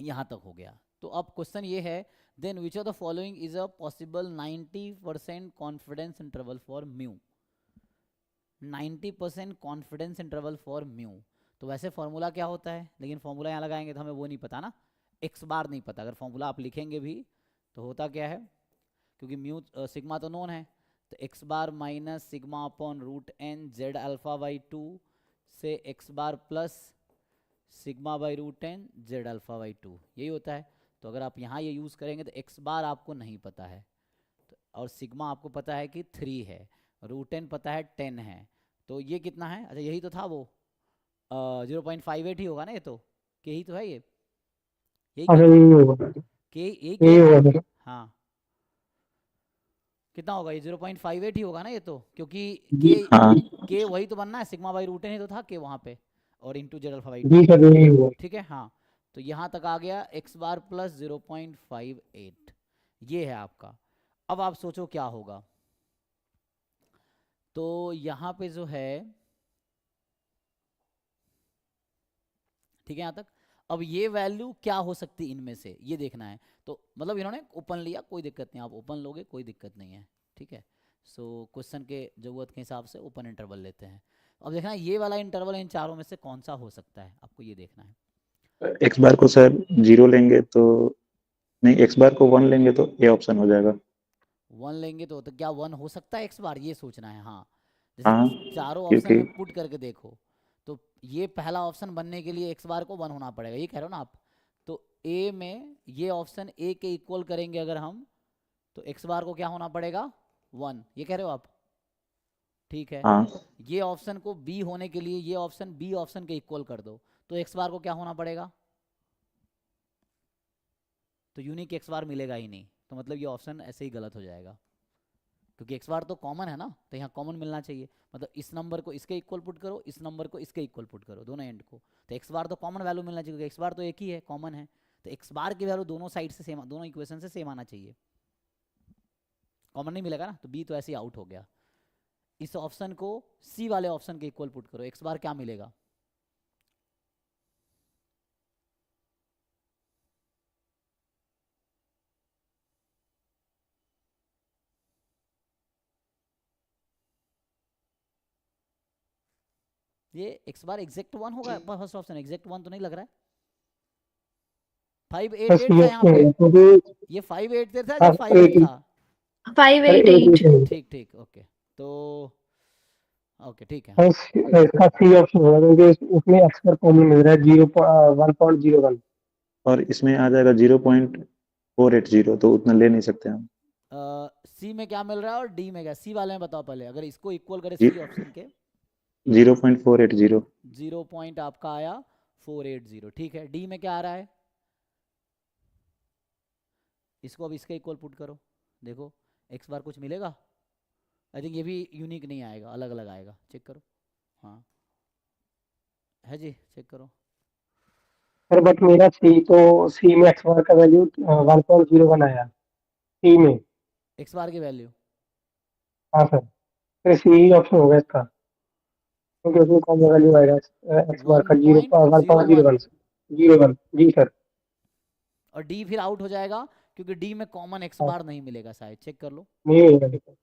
यहाँ तक हो गया। तो अब क्वेश्चन ये है, then which of the following is a possible 90% confidence interval for mu. 90% confidence interval for mu, तो वैसे फॉर्मूला क्या होता है, लेकिन फॉर्मूला यहाँ लगाएंगे तो हमें वो नहीं पता ना, एक्स बार नहीं पता। अगर फॉर्मूला आप लिखेंगे भी तो होता क्या है, क्योंकि म्यू सिग्मा तो नोन है, तो x bar minus sigma upon root n z alpha by 2 से x bar plus sigma by root n z alpha by 2, यही होता है। तो अगर आप यहाँ ये यूज़ करेंगे तो एक्स बार आपको नहीं पता है तो, और सिग्मा आपको पता है कि 3 है, रूट एन पता है 10 है, तो ये कितना है, अच्छा यही तो था वो 0.58 ही होगा ना, ये तो के ही तो है, ये यही होगा, के यही होगा। हाँ कितना होगा ये 0.58 ही होगा ना ये तो, क्योंकि हाँ के वही तो बनना है, सिग्मा बाई रूट एन ही तो था के वहाँ पे, और इंटू जेड अल्फा बाई 2, जी सर यही होगा। ठीक है। हाँ तो यहाँ तक आ गया एक्स बार प्लस 0.58, ये है आपका। अब आप सोचो क्या होगा, तो यहाँ पे जो है, ठीक है यहाँ तक। अब ये वैल्यू क्या हो सकती है इनमें से, ये देखना है। तो मतलब इन्होंने ओपन लिया, कोई दिक्कत नहीं, आप ओपन लोगे कोई दिक्कत नहीं है, ठीक है। सो क्वेश्चन के जरूरत के हिसाब से ओपन इंटरवल लेते हैं। अब देखना है ये वाला इंटरवल इन चारों में से कौन सा हो सकता है, आपको ये देखना है। एक्स बार को सर 0 लेंगे तो नहीं, एक्स बार को 1 लेंगे तो ये ऑप्शन हो जाएगा। 1 लेंगे तो क्या 1 हो सकता है एक्स बार, ये सोचना है। हाँ हाँ जैसे चारों ऑप्शन क्योंकि में पुट करके देखो तो ये पहला ऑप्शन बनने के लिए एक्स बार को 1 होना पड़ेगा, ये कह रहे हो ना आप। तो ए में ये ऑप्शन ए के इक्वल करेंगे अगर हम, तो एक्स बार को क्या होना पड़ेगा 1, ये कह रहे हो आप, ठीक है। हाँ ये ऑप्शन को बी होने के लिए ये ऑप्शन बी ऑप्शन के इक्वल कर दो, तो एक्स बार को क्या होना पड़ेगा, तो यूनिक एक्स बार मिलेगा ही नहीं, तो मतलब ये ऑप्शन ऐसे ही गलत हो जाएगा, क्योंकि एक्स बार तो कॉमन है ना, तो यहाँ कॉमन मिलना चाहिए। मतलब इस नंबर को इसके इक्वल पुट करो, इस नंबर को इसके इक्वल पुट करो, दोनों एंड को, तो एक्स बार तो कॉमन वैल्यू मिलना चाहिए, क्योंकि एक्स बार तो एक ही है, कॉमन है। तो एक्स बार की वैल्यू दोनों साइड से सेम, दोनों इक्वेशन से सेम आना चाहिए, कॉमन नहीं मिलेगा ना, तो बी तो ऐसे ही आउट हो गया। इस ऑप्शन को सी वाले ऑप्शन के इक्वल पुट करो, एक्स बार क्या मिलेगा ये x बार एग्जैक्ट 1 होगा फर्स्ट ऑप्शन, एग्जैक्ट 1 तो नहीं लग रहा है। 588 था यहाँ पे, ये 588 था या 58 था? 588 ठीक ठीक, ओके तो ओके ठीक है। इसका सी ऑप्शन होगा क्योंकि उसमें एक्स पर कॉमन मिल रहा है 1.01 और इसमें आ जाएगा 0.480, तो उतना ले नहीं सकते हम। सी में क्या मिल रहा है और डी में क्या? सी वाले में बताओ पहले, अगर इसको इक्वल करें जी- सी ऑप्शन के 0.480। 0 पॉइंट आपका आया 480, ठीक है। डी में क्या आ रहा है? इसको अब इसके इक्वल पुट करो, देखो एक्स बार कुछ मिलेगा? आई थिंक ये भी यूनिक नहीं आएगा, अलग अलग आएगा, चेक करो। हाँ है जी, चेक करो। सर बट मेरा सी तो सी में एक्स बार का वैल्यू 1.01 आया सी में। एक्स बार की वैल्यू हाँ सर, फिर सी ऑप्शन होगा इसका क्योंकि उसमें कौन सा वैल्यू आएगा एक्स बार का 1.01 0.01 जी सर। और डी फिर आउट हो जाएगा क्योंकि डी में कॉमन एक्स हाँ। बार नहीं मिलेगा शायद, चेक कर लो। नहीं मिलेगा।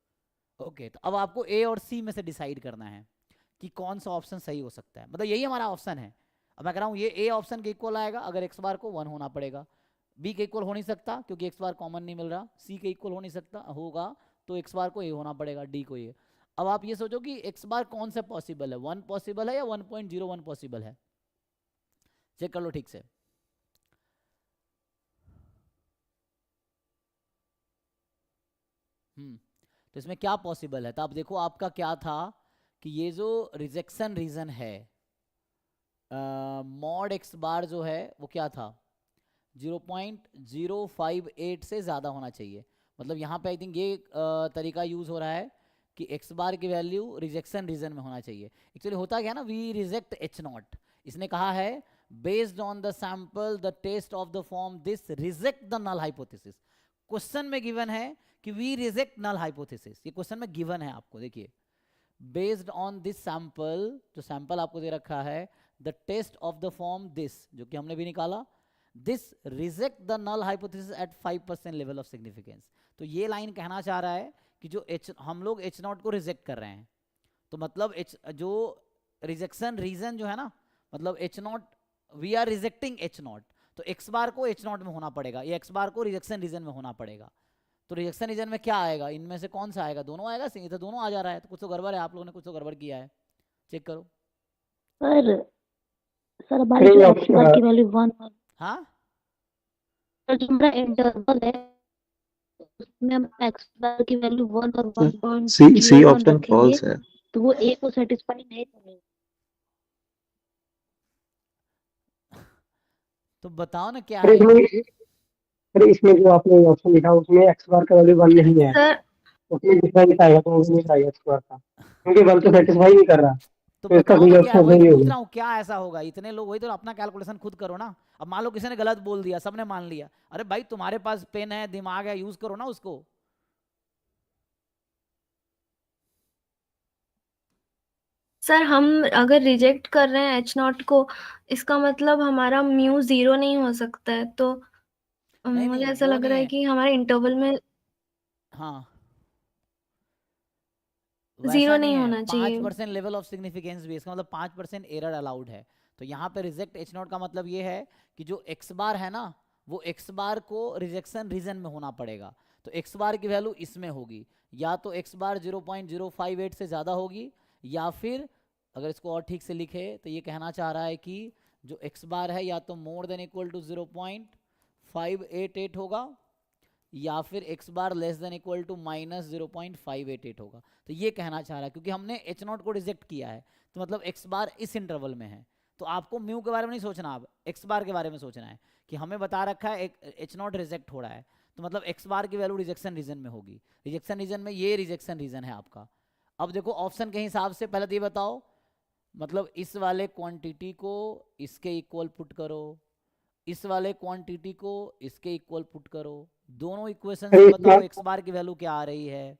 ओके तो अब आपको ए और सी में से डिसाइड करना है कि कौन सा ऑप्शन सही हो सकता है, मतलब यही हमारा ऑप्शन है। अब मैं कह रहा हूँ ये ए ऑप्शन के इक्वल आएगा अगर एक्स बार को 1 होना पड़ेगा, बी के इक्वल हो नहीं सकता क्योंकि एक्स बार कॉमन नहीं मिल रहा, सी के इक्वल हो नहीं सकता होगा तो एक्स बार को ए होना पड़ेगा, डी को ए। अब आप ये सोचो कि एक्स बार कौन सा पॉसिबल है, 1 पॉसिबल है या 1.01 पॉसिबल है, चेक कर लो ठीक से। तो इसमें क्या पॉसिबल है? तो आप देखो आपका क्या था कि ये जो रिजेक्शन रीजन है मॉड एक्स बार जो है वो क्या था 0.058 से ज़्यादा होना चाहिए। मतलब यहाँ पे आई थिंक ये तरीका यूज़ हो रहा है कि एक्स बार की वैल्यू रिजेक्शन रीजन में होना चाहिए। एक्चुअली होता क्या है ना, वी रिजेक्ट एच नॉट। इसने कहा है based on the sample the test of the form this reject the null hypothesis. Question में गिवन है कि वी रिजेक्ट नल हाइपोथेसिस, ये क्वेश्चन में गिवन है आपको। देखिए बेस्ड ऑन दिस सैंपल, जो सैंपल आपको दे रखा है the test of the form this, जो कि हमने भी निकाला, this reject the null hypothesis at 5% level of significance. तो ये लाइन कहना चाह रहा है कि जो हम लोग एच नॉट को रिजेक्ट कर रहे हैं, तो मतलब जो रिजेक्शन रीजन जो है ना, मतलब H not we are rejecting H not, तो एक्स बार को एच नॉट में होना पड़ेगा, ये एक्स बार को रिजेक्शन रीजन में होना पड़ेगा। तो रिजेक्शन रीजन में क्या आएगा, इनमें से कौन सा आएगा? दोनों आएगा, तो दोनों आ जा रहा है, तो कुछ तो गड़बड़ है, आप लोगों ने कुछ तो गड़बड़ किया है, चेक करो। सर हमारी जो एक्स बार की वैल्यू 1 है, हाँ सर जो हमारा इंटरवल है उसमें हम एक्स बार की वैल्यू 1 और 1.01 सी ऑप्शन रखेंगे फॉल्स है। तो वो ए को सेटिस्फाई नहीं करेगा। तो बताओ ना क्या अरे है। अरे इसमें जो आपने ऑप्शन लिखा उसमें एक्स बार का वैल्यू 1 नहीं है, सर उसमें डिफरेंस आएगा तो उसमें नहीं आएगा एक्स बार का क्योंकि 1 तो सेटिस्फाई नहीं कर रहा। तो तो इसका बताओ सही ना क्या है, ऑप्शन वही सही तो पूछ होगा। रहा हूँ क्या ऐसा होगा, इतने लोग, वही तो अपना कैलकुलेशन खुद करो ना। अब मान लो किसी ने गलत बोल दिया, सबने मान लिया, अरे भाई तुम्हारे पास पेन है, दिमाग है, यूज करो ना उसको। सर हम अगर रिजेक्ट कर रहे हैं एच नॉट को, इसका मतलब हमारा म्यू 0 नहीं हो सकता है। तो नहीं मुझे नहीं ऐसा वो लग नहीं रहा है है, कि हमारे इंटरवल में हाँ 0 वैसा नहीं नहीं है। होना चाहिए। 5% लेवल ऑफ सिग्निफिकेंस भी, इसका मतलब 5% एरर अलाउड है। तो यहाँ पे रिजेक्ट एच नॉट का मतलब ये है कि जो एक्स बार है ना, वो एक्स बार को रिजेक्शन रीजन में होना पड़ेगा। तो एक्स बार की वैल्यू इसमें होगी, या तो एक्स बार 0.058 से ज़्यादा होगी, या फिर अगर इसको और ठीक से लिखे तो ये कहना चाह रहा है कि जो एक्स बार है या तो मोर देन इक्वल टू 0.588 होगा, या फिर x bar less than equal to minus 0.588 होगा। तो ये कहना चाह रहा है क्योंकि हमने एच नॉट को रिजेक्ट किया है, तो मतलब एक्स बार इस इंटरवल में है। तो आपको म्यू के बारे में नहीं सोचना, आप एक्स बार के बारे में सोचना है कि हमें बता रखा है एच नॉट रिजेक्ट हो रहा है, तो मतलब एक्स बार की वैल्यू रिजेक्शन रीजन में होगी। रिजेक्शन रीजन में ये रिजेक्शन रीजन है आपका। अब देखो ऑप्शन के हिसाब से पहले तो ये बताओ, मतलब इस वाले क्वांटिटी को इसके इक्वल पुट करो, इस वाले क्वांटिटी को इसके इक्वल पुट करो, दोनों इक्वेशन से बताओ एक्स बार की वैल्यू क्या आ रही है।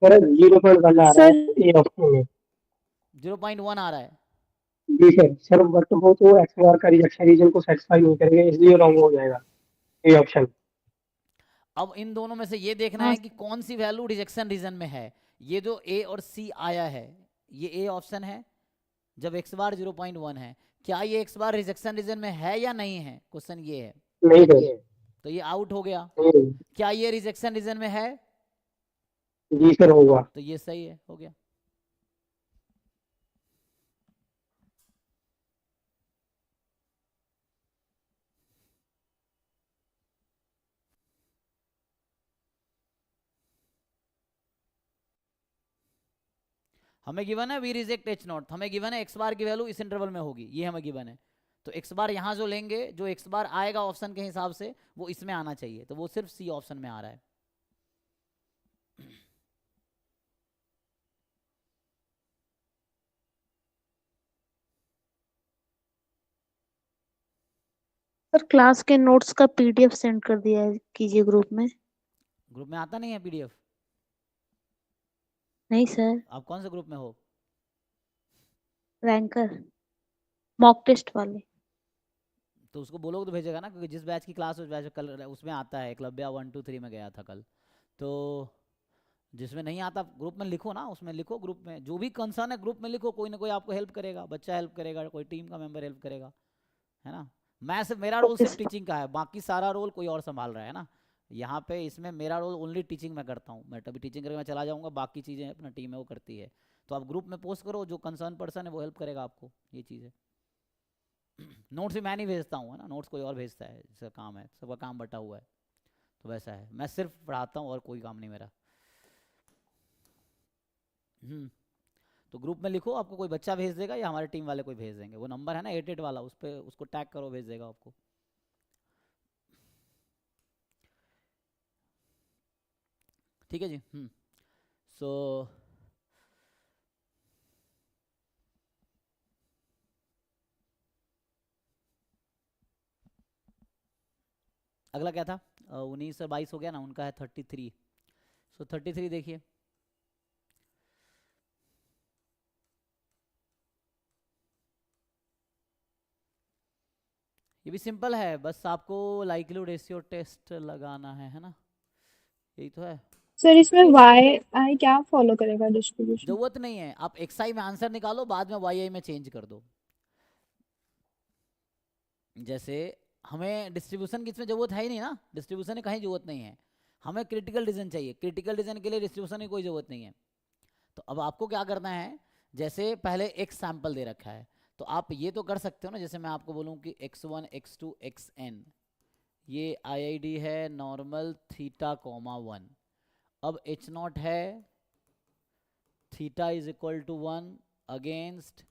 सर 0.1 आ रहा है ये ऑप्शन में। 0.1 आ रहा है। जी सर बट वो तो एक्स बार का रिजेक्शन रीजन को सेटिस्फाई नहीं करेगा इसलिए रॉन्ग हो जाएगा ये ऑप्शन। अब इन दोनों में से ये देखना हाँ है कि कौन सी वैल्यू रिजेक्शन रीजन में है। ये जो ए और सी आया है, ये ए ऑप्शन है, जब x बार 0.1 है, क्या ये x बार रिजेक्शन रीजन में है या नहीं है, क्वेश्चन ये है। नहीं सर। तो ये आउट हो गया। नहीं। क्या ये रिजेक्शन रीजन में है, जी सर होगा। तो ये सही है, हो गया। हमें गिवन है वी रिजेक्ट एच नॉट, हमें गिवन है एक्स बार की वैल्यू इस इंटरवल में होगी, ये हमें गिवन है। तो एक्स बार यहाँ जो लेंगे, जो एक्स बार आएगा ऑप्शन के हिसाब से वो इसमें आना चाहिए, तो वो सिर्फ सी ऑप्शन में आ रहा है। सर क्लास के नोट्स का पीडीएफ सेंड कर दिया है, कीजिए ग्रुप में। ग्रुप में आता नहीं है पीडीएफ? नहीं सर, आप कौन से ग्रुप में हो? रैंकर मॉक टेस्ट वाले। तो उसको बोलोगे तो भेजेगा ना, क्योंकि जिस बैच की क्लास उस बैच कल उसमें आता है, क्लबिया 1 2 3 में गया था कल। तो जिसमें नहीं आता ग्रुप में लिखो ना, उसमें लिखो, ग्रुप में जो भी कंसर्न है ग्रुप में लिखो, कोई ना कोई आपको हेल्प करेगा, बच्चा हेल्प करेगा, कोई टीम का मेंबर हेल्प करेगा, है ना। मैं सिर्फ, मेरा रोल सिर्फ टीचिंग का है, बाकी सारा रोल कोई और संभाल रहा है ना यहाँ पे। इसमें मेरा रोल ओनली टीचिंग मैं करता हूँ, मैं तभी टीचिंग करके मैं चला जाऊँगा, बाकी चीज़ें अपना टीम है वो करती है। तो आप ग्रुप में पोस्ट करो, जो कंसर्न पर्सन है वो हेल्प करेगा आपको, ये चीज़ है। नोट्स भी मैं नहीं भेजता हूँ, है ना, नोट्स कोई और भेजता है, जिसका काम है, सबका काम बटा हुआ है, तो वैसा है। मैं सिर्फ पढ़ाता हूँ और कोई काम नहीं मेरा। तो ग्रुप में लिखो, आपको कोई बच्चा भेज देगा या हमारे टीम वाले कोई भेज देंगे, वो नंबर है ना 88 वाला, उस पर उसको टैग करो, भेज देगा आपको। ठीक है जी। सो अगला क्या था, 19 और 22 हो गया ना, उनका है 33। सो 33 देखिए, ये भी सिंपल है, बस आपको लाइक्लीहुड रेशियो टेस्ट लगाना है ना, यही तो है। सर इसमें वाई आई क्या फॉलो करेगा डिस्ट्रीब्यूशन? जरूरत नहीं है, आप एक्स आई में आंसर निकालो, बाद में वाई आई में चेंज कर दो। जैसे हमें डिस्ट्रीब्यूशन की इसमें जरूरत है ही नहीं ना, डिस्ट्रीब्यूशन की कहीं जरूरत नहीं है, हमें क्रिटिकल रीजन चाहिए, क्रिटिकल रीजन के लिए डिस्ट्रीब्यूशन की कोई जरूरत नहीं है। तो अब आपको क्या करना है, जैसे पहले एक सैंपल दे रखा है, तो आप ये तो कर सकते हो ना, जैसे मैं आपको बोलूँ कि x1 x2 xn, ये IID है नॉर्मल थीटा कॉमा 1, अब h0 है theta is equal to 1 against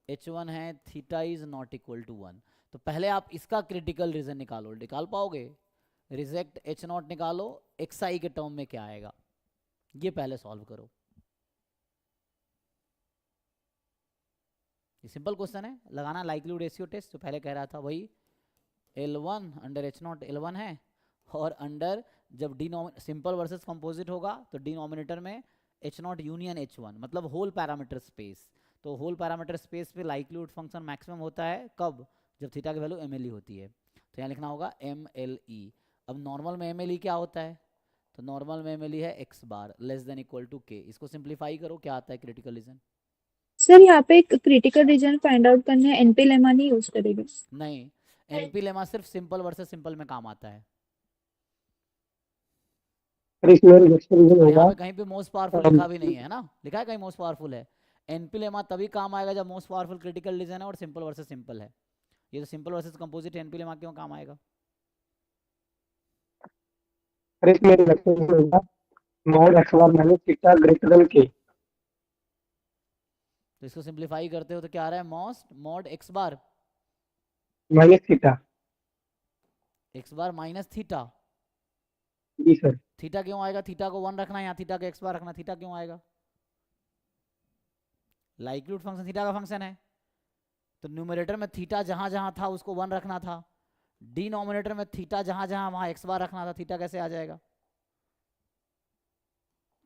h1 है theta is not equal to 1। तो पहले आप इसका क्रिटिकल रीजन निकालो, निकाल पाओगे? रिजेक्ट h0 निकालो, xi के टर्म में क्या आएगा, ये पहले सॉल्व करो। ये सिंपल क्वेश्चन है, लगाना लाइक्लीहुड रेशियो टेस्ट, जो पहले कह रहा था वही। L1 अंडर h0 L1 है, और अंडर जब सिंपल वर्सेस कंपोजिट होगा तो डिनोमिनेटर में h0 यूनियन h1, मतलब होल पैरामीटर स्पेस। तो होल पैरामीटर स्पेस पे लाइक्लीहुड फंक्शन मैक्सिमम होता है कब, जब थीटा की वैल्यू mle होती है। तो यहाँ लिखना होगा mle। अब नॉर्मल में mle क्या होता है, तो नॉर्मल में mle है x bar less than equal to k। इसको सिंप्लीफाई करो, क्या आता है क्रिटिकल रीजन। सर यहाँ पे एक क्रिटिकल रीजन फाइंड आउट करने है, एनपी लेमा नहीं यूज करेंगे? नहीं, एनपी लेमा सिर्फ सिंपल वर्सेस सिंपल में काम आता है। यहाँ पे कहीं पे मोस्ट पावरफुल लिखा भी नहीं है ना, लिखा है कहीं मोस्ट पावरफुल है। एनपी लेमा तभी काम आएगा जब मोस्ट पावरफुल क्रिटिकल रीजन है और सिंपल वर्सेस सिंपल है। ये तो simple versus composite, NP lemma क्यों काम आएगा? तो इसको सिंप्लीफाई करते हो तो क्या आ रहा है, mod x bar minus theta, x bar minus theta. जी सर। थीटा क्यों आएगा, थीटा को 1 रखना है, यहाँ थीटा को एक्स बार रखना, थीटा क्यों आएगा? लाइक्लीहुड फंक्शन थीटा का फंक्शन है, तो न्यूमरेटर में थीटा जहां जहां था उसको 1 रखना था, डिनोमिनेटर में थीटा जहां जहां वहां एक्स बार रखना था, थीटा कैसे आ जाएगा?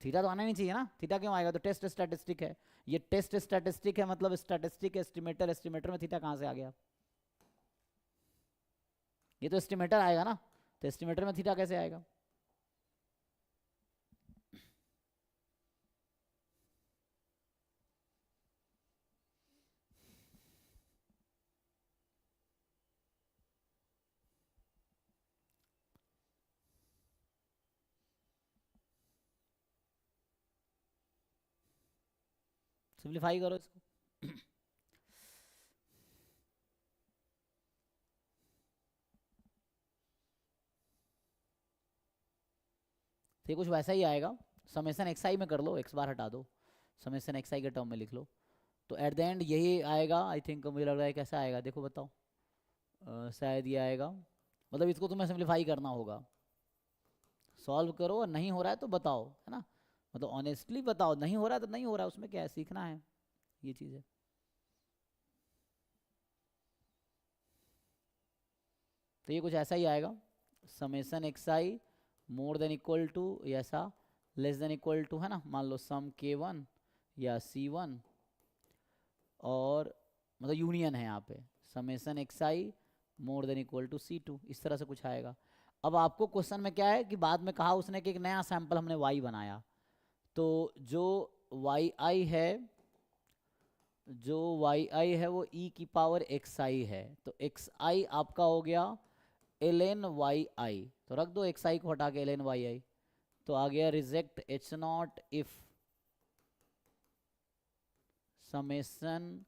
थीटा तो आना नहीं चाहिए ना, थीटा क्यों आएगा? तो टेस्ट स्टैटिस्टिक है, ये टेस्ट स्टैटिस्टिक है, मतलब स्टैटिस्टिक एस्टिमेटर, एस्टिमेटर में थीटा कहां से आ गया? ये तो एस्टिमेटर आएगा ना, तो एस्टिमेटर में थीटा कैसे आएगा? सिंप्लीफाई करो इसको। तो ये कुछ वैसा ही आएगा। समेशन एक्स आई में कर लो, एक्स बार हटा दो, समेशन एक्स आई के टर्म में लिख लो, तो एट द एंड यही आएगा। आई थिंक मुझे लग रहा है कैसा आएगा, देखो बताओ। शायद ये आएगा, मतलब इसको तुम्हें सिंप्लीफाई करना होगा। सॉल्व करो, और नहीं हो रहा है तो बताओ, है ना, मतलब ऑनेस्टली बताओ, नहीं हो रहा है तो नहीं हो रहा है, उसमें क्या है, सीखना है, ये चीज़ है। तो ये कुछ ऐसा ही आएगा, summation x i more than equal to ऐसा लेस देन इक्वल टू, है ना, मान लो सम k1 या c1, और मतलब यूनियन है यहाँ पे, summation x i more than equal to c2, इस तरह से कुछ आएगा। अब आपको क्वेश्चन में क्या है कि बाद में कहा उसने कि एक नया सैंपल हमने y बनाया, तो जो yi है, जो yi है वो e की पावर xi है, तो xi आपका हो गया ln yi, तो रख दो xi को हटा के ln yi, तो आ गया reject h0 if summation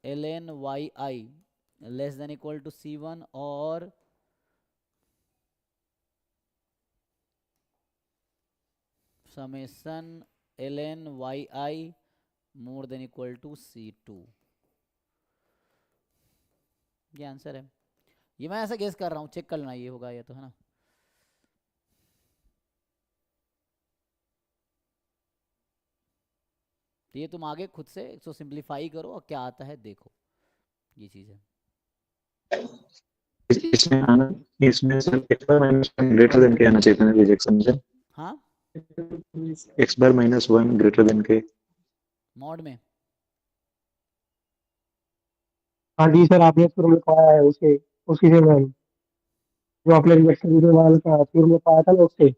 ln yi less than equal to c1 और summation ln yi more than equal to c2। ये आंसर है। ये मैं ऐसा गेस कर रहा हूँ, चेक कर लेना ये होगा ये, तो है ना। तो ये तुम आगे खुद से इसको सिंप्लीफाई करो और क्या आता है देखो, ये चीज है। इसमें आना, इसमें सिर्फ x bar minus 1 greater than के आना चाहिए था रिजेक्शन से। हाँ, x bar minus 1 greater than के मॉड में। हाँ जी सर, आपने शुरू में पाया है उसे, उसी से मैम जो आपने रिजेक्शन वीडियो वाले का शुरू में पाया था ना, उससे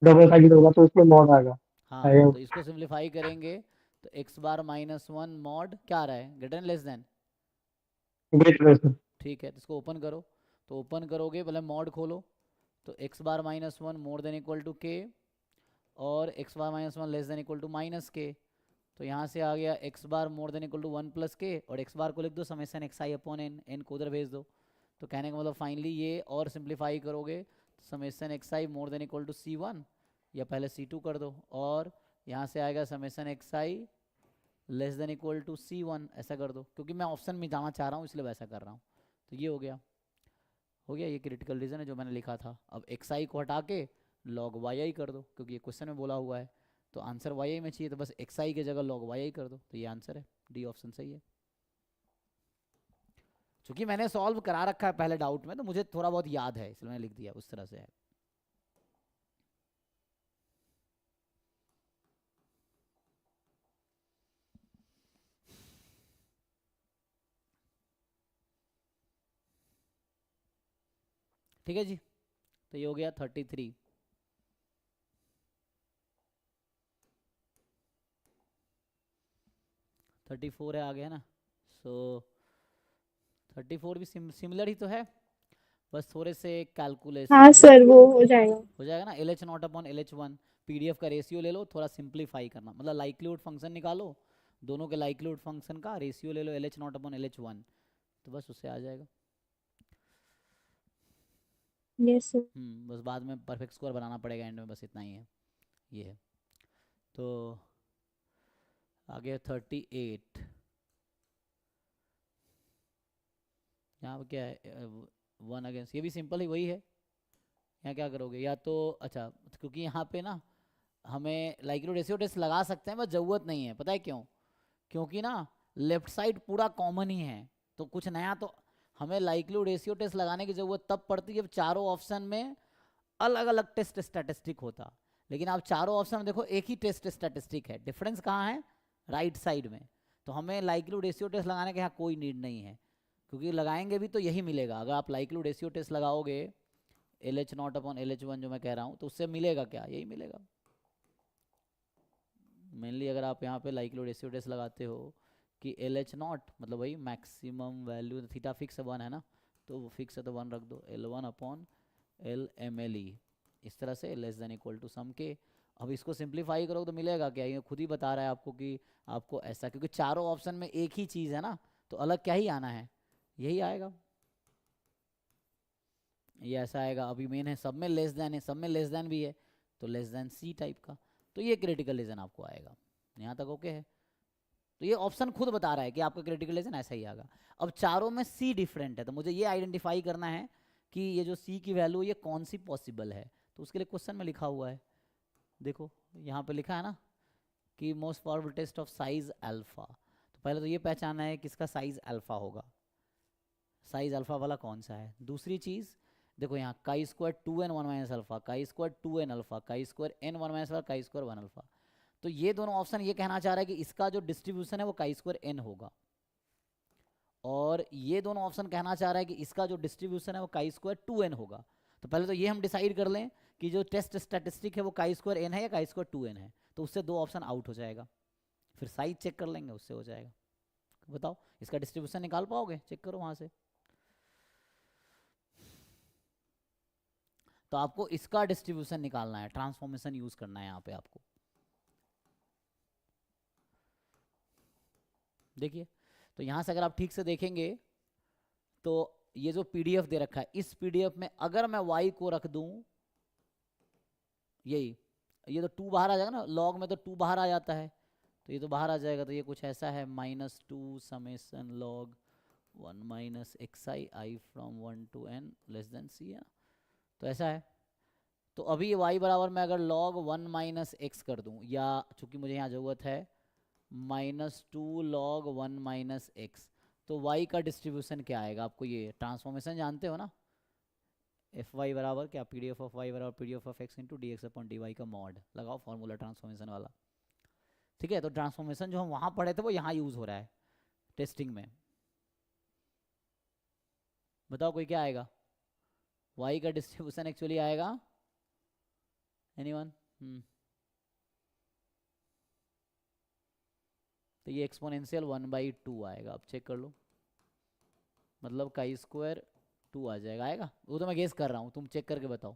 डबल साइड होगा तो उसमें मॉड आएगा। हाँ, आएगा। तो इसको सिंप्लीफाई करेंगे तो x बार माइनस 1 मॉड क्या आ रहा है, greater less than, greater sir. ठीक है। तो इसको ओपन करो, तो ओपन करोगे पहले मॉड खोलो, तो x bar minus 1 more than equal to k और x bar minus 1 less than equal to minus k, तो यहाँ से आ गया x bar more than equal to 1 plus k, और x बार को लिख दो summation x i upon n, n को उधर भेज दो। तो कहने का मतलब फाइनली ये और सिंप्लीफाई करोगे तो summation x i more than equal to c1 या पहले c2 कर दो, और यहाँ से आएगा summation x i less than equal to c1, ऐसा कर दो, क्योंकि मैं ऑप्शन में जाना चाह रहा हूँ इसलिए वैसा कर रहा हूँ। तो ये हो गया ये क्रिटिकल रीजन है जो मैंने लिखा था। अब एक्स आई को हटा के लॉग वाई आई कर दो, क्योंकि ये क्वेश्चन में बोला हुआ है, तो आंसर वाई आई में चाहिए, तो बस एक्स आई की जगह लॉग वाई आई कर दो, तो ये आंसर है, डी ऑप्शन सही है। चूंकि मैंने सॉल्व करा रखा है पहले डाउट में, तो मुझे थोड़ा बहुत याद है इसलिए मैंने लिख दिया, उस तरह से है। ठीक है जी, तो ये हो गया 33। थर्टी फोर है आगे, है ना, सो 34 भी सिमिलर ही तो है, बस थोड़े से कैलकुलेशन। हाँ सर, वो हो जाएगा ना, LH not upon LH1, PDF का रेशियो ले लो, थोड़ा सिंप्लीफाई करना, मतलब लाइक्लीहुड फंक्शन निकालो, दोनों के लाइक्लीहुड फंक्शन का रेशियो ले लो LH नॉट अपॉन LH1, तो बस उससे आ जाएगा। Yes sir. बस बाद में परफेक्ट स्कोर बनाना पड़ेगा एंड में, बस इतना ही है, ये है। तो आगे 38, यहाँ पर क्या है, 1 अगेंस्ट, ये भी सिंपल ही वही है। यहाँ क्या करोगे, या तो अच्छा, क्योंकि यहाँ पे ना हमें लाइक्लीहुड रेशियो टेस्ट लगा सकते हैं, बस ज़रूरत नहीं है, पता है क्यों, क्योंकि ना लेफ्ट साइड पूरा कॉमन ही है, तो कुछ नया तो हमें लाइक्लीहुड रेशियो टेस्ट लगाने की ज़रूरत तब पड़ती है जब चारों ऑप्शन में अलग अलग टेस्ट स्टैटिस्टिक होता, लेकिन आप चारों ऑप्शन में देखो एक ही टेस्ट स्टैटिस्टिक है, डिफरेंस कहाँ है, राइट साइड में। तो हमें लाइक्लीहुड रेशियो टेस्ट लगाने के यहाँ कोई नीड नहीं है, क्योंकि लगाएंगे भी तो यही मिलेगा। अगर आप लाइक्लीहुड रेशियो टेस्ट लगाओगे LH नॉट अपॉन LH1 जो मैं कह रहा हूँ, तो उससे मिलेगा क्या, यही मिलेगा मेनली। अगर आप यहाँ पे लाइक्लीहुड रेशियो टेस्ट लगाते हो कि LH नॉट मतलब वही मैक्सिमम वैल्यू, थीटा फिक्स 1 है ना, तो वो फिक्स है तो 1 रख दो, L1 अपॉन LMLE, इस तरह से लेस देन इक्वल टू सम के, अब इसको सिंप्लीफाई करो तो मिलेगा क्या, ये खुद ही बता रहा है आपको कि आपको ऐसा, क्योंकि चारों ऑप्शन में एक ही चीज़ है ना, तो अलग क्या ही आना है, यही आएगा, ये ऐसा आएगा। अभी मेन है सब में लेस देन है, सब में लेस देन भी है, तो लेस देन सी टाइप का, तो ये क्रिटिकल रीजन आपको आएगा। यहाँ तक ओके है? तो ये ऑप्शन खुद बता रहा है कि आपका क्रिटिकल रीजन ऐसा ही आएगा। अब चारों में सी डिफरेंट है, तो मुझे ये आइडेंटिफाई करना है कि ये जो सी की वैल्यू ये कौन सी पॉसिबल है, तो उसके लिए क्वेश्चन में लिखा हुआ है, देखो यहाँ पे लिखा है ना कि most powerful test of size alpha. तो पहले तो ये पहचानना है किसका साइज अल्फा होगा, साइज अल्फा वाला कौन सा है। दूसरी चीज़ देखो यहाँ chi square 2n 1 minus alpha, chi square 2n alpha, chi square n 1 minus alpha, chi square 1 alpha. तो ये दोनों ऑप्शन ये कहना चाह रहा है कि इसका जो डिस्ट्रीब्यूशन है वो काई स्क्वायर n होगा, और ये दोनों ऑप्शन कहना चाह रहा है कि इसका जो डिस्ट्रीब्यूशन है वो काई स्क्वायर 2n होगा। तो पहले तो ये हम डिसाइड कर लें कि जो टेस्ट स्टैटिस्टिक है वो काई स्क्वायर n है या काई स्क्वायर 2n है, तो उससे दो ऑप्शन आउट हो जाएगा, फिर साइज चेक कर लेंगे, उससे हो जाएगा। बताओ इसका डिस्ट्रीब्यूशन निकाल पाओगे, चेक करो वहां से। तो आपको इसका डिस्ट्रीब्यूशन निकालना है, ट्रांसफॉर्मेशन यूज करना है यहाँ पे आपको। देखिए तो यहाँ से अगर आप ठीक से देखेंगे तो ये जो पीडीएफ दे रखा है, इस पीडीएफ में अगर मैं y को रख दूं, यही ये तो 2 बाहर आ जाएगा ना, लॉग में तो 2 बाहर आ जाता है, तो ये तो बाहर आ जाएगा, तो ये कुछ ऐसा है -2 summation log 1 minus x i from 1 to n less than c है, तो ऐसा है। तो अभी y बराबर मैं अगर log 1 माइनस एक्स कर दूं, या चूंकि मुझे यहाँ ज़रूरत है -2 log 1 माइनस एक्स, तो y का डिस्ट्रीब्यूशन क्या आएगा, आपको ये ट्रांसफॉर्मेशन जानते हो ना, एफ वाई बराबर क्या, p d f of y बराबर p d f of x into d x upon d y का मॉड, लगाओ फॉर्मूला ट्रांसफॉर्मेशन वाला। ठीक है, तो ट्रांसफॉर्मेशन जो हम वहाँ पढ़े थे वो यहाँ यूज़ हो रहा है टेस्टिंग में। बताओ कोई क्या आएगा, y का डिस्ट्रीब्यूशन एक्चुअली आएगा, एनीवन? तो ये एक्सपोनेंशियल 1/2 आएगा, अब चेक कर लो, मतलब काई स्क्वायर 2 आ जाएगा, आएगा वो तो मैं गेस कर रहा हूँ, तुम चेक करके बताओ।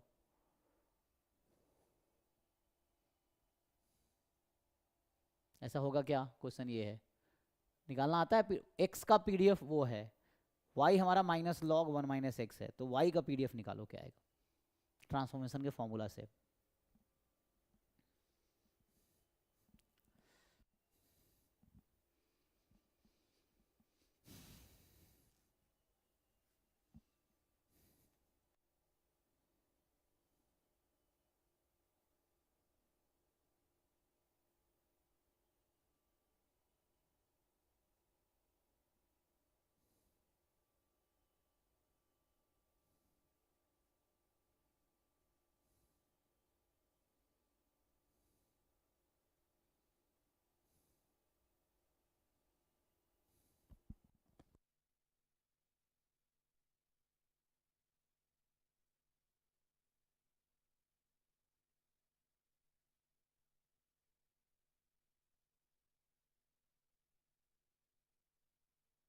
ऐसा होगा क्या, क्वेश्चन ये है, निकालना आता है। x का पीडीएफ वो है, y हमारा माइनस लॉग 1 माइनस एक्स है, तो y का पीडीएफ निकालो क्या आएगा ट्रांसफॉर्मेशन के फॉर्मूला से।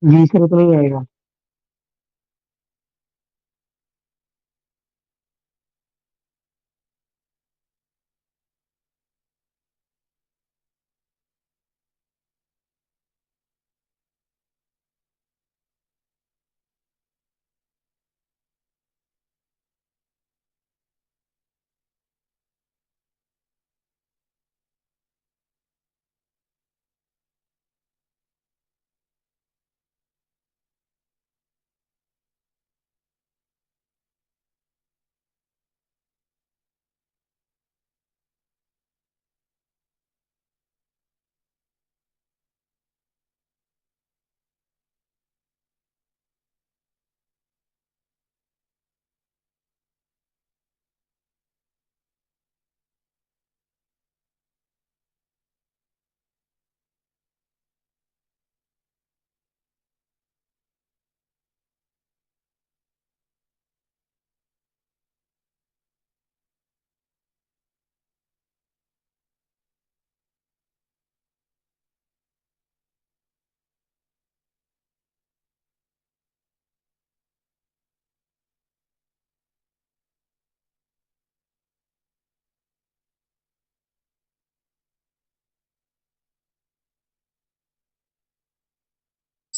जी सर, तो नहीं आएगा।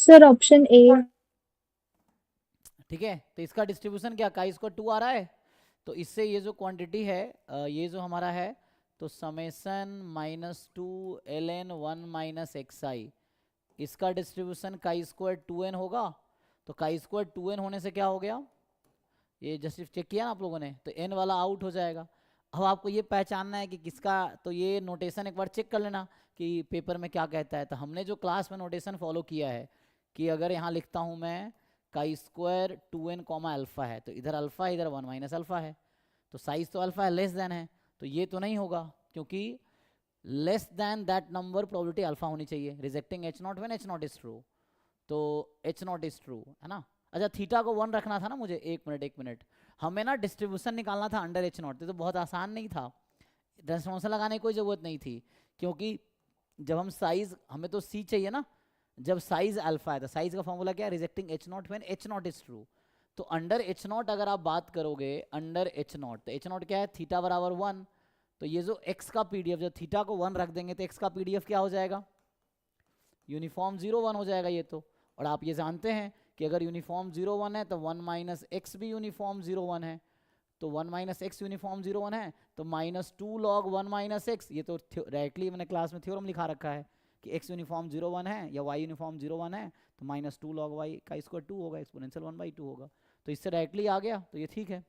Sir option A. ठीक है, तो इसका डिस्ट्रीब्यूशन क्या, काई स्क्वायर 2 आ रहा है, तो इससे ये जो क्वांटिटी है ये जो हमारा है, तो समेसन -2 ln 1 माइनस xi, इसका डिस्ट्रीब्यूशन काई स्क्वायर 2n होगा। तो काई स्क्वायर 2n होने से क्या हो गया, ये जस्ट चेक किया ना आप लोगों ने, तो n वाला आउट हो जाएगा। अब आपको ये पहचानना है कि किसका, तो ये नोटेशन एक बार चेक कर लेना कि पेपर में क्या कहता है। तो हमने जो क्लास में नोटेशन फॉलो किया है कि अगर यहाँ लिखता हूँ मैं काई स्क्वायर 2n कॉमा अल्फा है, तो इधर अल्फा है, इधर 1 माइनस अल्फा है, तो साइज तो अल्फा है, लेस देन है, तो ये तो नहीं होगा, क्योंकि less than that number probability alpha होनी चाहिए, rejecting H not when H not is true, तो एच नॉट इज ट्रू है ना। अच्छा, थीटा को 1 रखना था ना मुझे, एक मिनट, हमें ना डिस्ट्रीब्यूशन निकालना था अंडर एच नॉट, तो बहुत आसान नहीं था, ट्रांसफॉर्मेशन लगाने की कोई ज़रूरत नहीं थी, क्योंकि जब हम साइज, हमें तो सी चाहिए ना, जब साइज अल्फा है, तो साइज का फॉर्मूला क्या है, rejecting H not when H not is true, तो अंडर एच नॉट अगर आप बात करोगे अंडर एच नॉट, तो एच नॉट क्या है, थीटा बराबर 1, तो ये जो x का पीडीएफ, जब थीटा को 1 रख देंगे तो x का पीडीएफ क्या हो जाएगा, यूनिफॉर्म 0 1 हो जाएगा ये तो। और आप ये जानते हैं कि अगर यूनिफॉर्म 0 1 है तो 1 माइनस एक्स भी यूनिफॉर्म 0 1 है, तो 1 माइनस एक्स यूनिफॉर्म 0 1 है, तो -2 log 1 माइनस एक्स, ये तो डायरेक्टली मैंने क्लास में थ्योरम लिखा रखा है कि x यूनिफॉर्म 0 1 है या y यूनिफॉर्म 0 1 है, तो -2 log y का स्क्वायर 2 होगा, एक्सपोनेंशियल 1/2 होगा, तो इससे डायरेक्टली आ गया, तो ये ठीक है।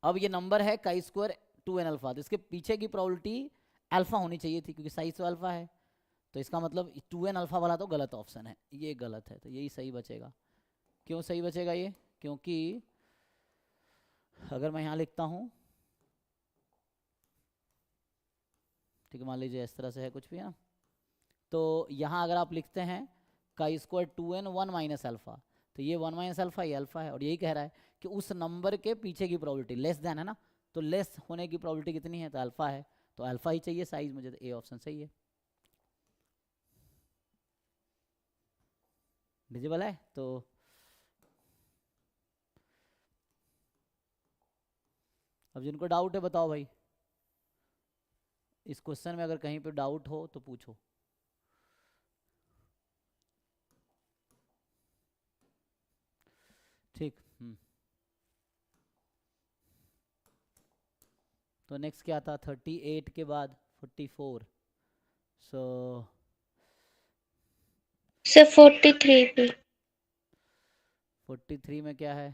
अब ये नंबर है काई स्क्वायर 2n अल्फा, तो इसके पीछे की प्रोबेबिलिटी अल्फा होनी चाहिए थी, क्योंकि साइज तो अल्फा है, तो इसका मतलब 2n अल्फा वाला तो गलत ऑप्शन है, ये गलत है, तो यही सही बचेगा। क्यों सही बचेगा ये, क्योंकि अगर मैं यहाँ लिखता हूँ, ठीक है, मान लीजिए इस तरह से है कुछ भी है ना, तो यहाँ अगर आप लिखते हैं काई स्क्वायर 2n 1 माइनस अल्फा, तो ये 1 माइनस अल्फा, ये अल्फा है, और यही कह रहा है कि उस नंबर के पीछे की प्रोबेबिलिटी लेस देन है ना, तो लेस होने की प्रोबेबिलिटी कितनी है, तो अल्फा है, तो अल्फा ही चाहिए साइज मुझे, तो ए ऑप्शन सही है। विजिबल है, तो अब जिनको डाउट है बताओ भाई, इस क्वेश्चन में अगर कहीं पे डाउट हो तो पूछो। ठीक, तो नेक्स्ट क्या था, 38 के बाद 44, सो सर 43 पे 43 में क्या है,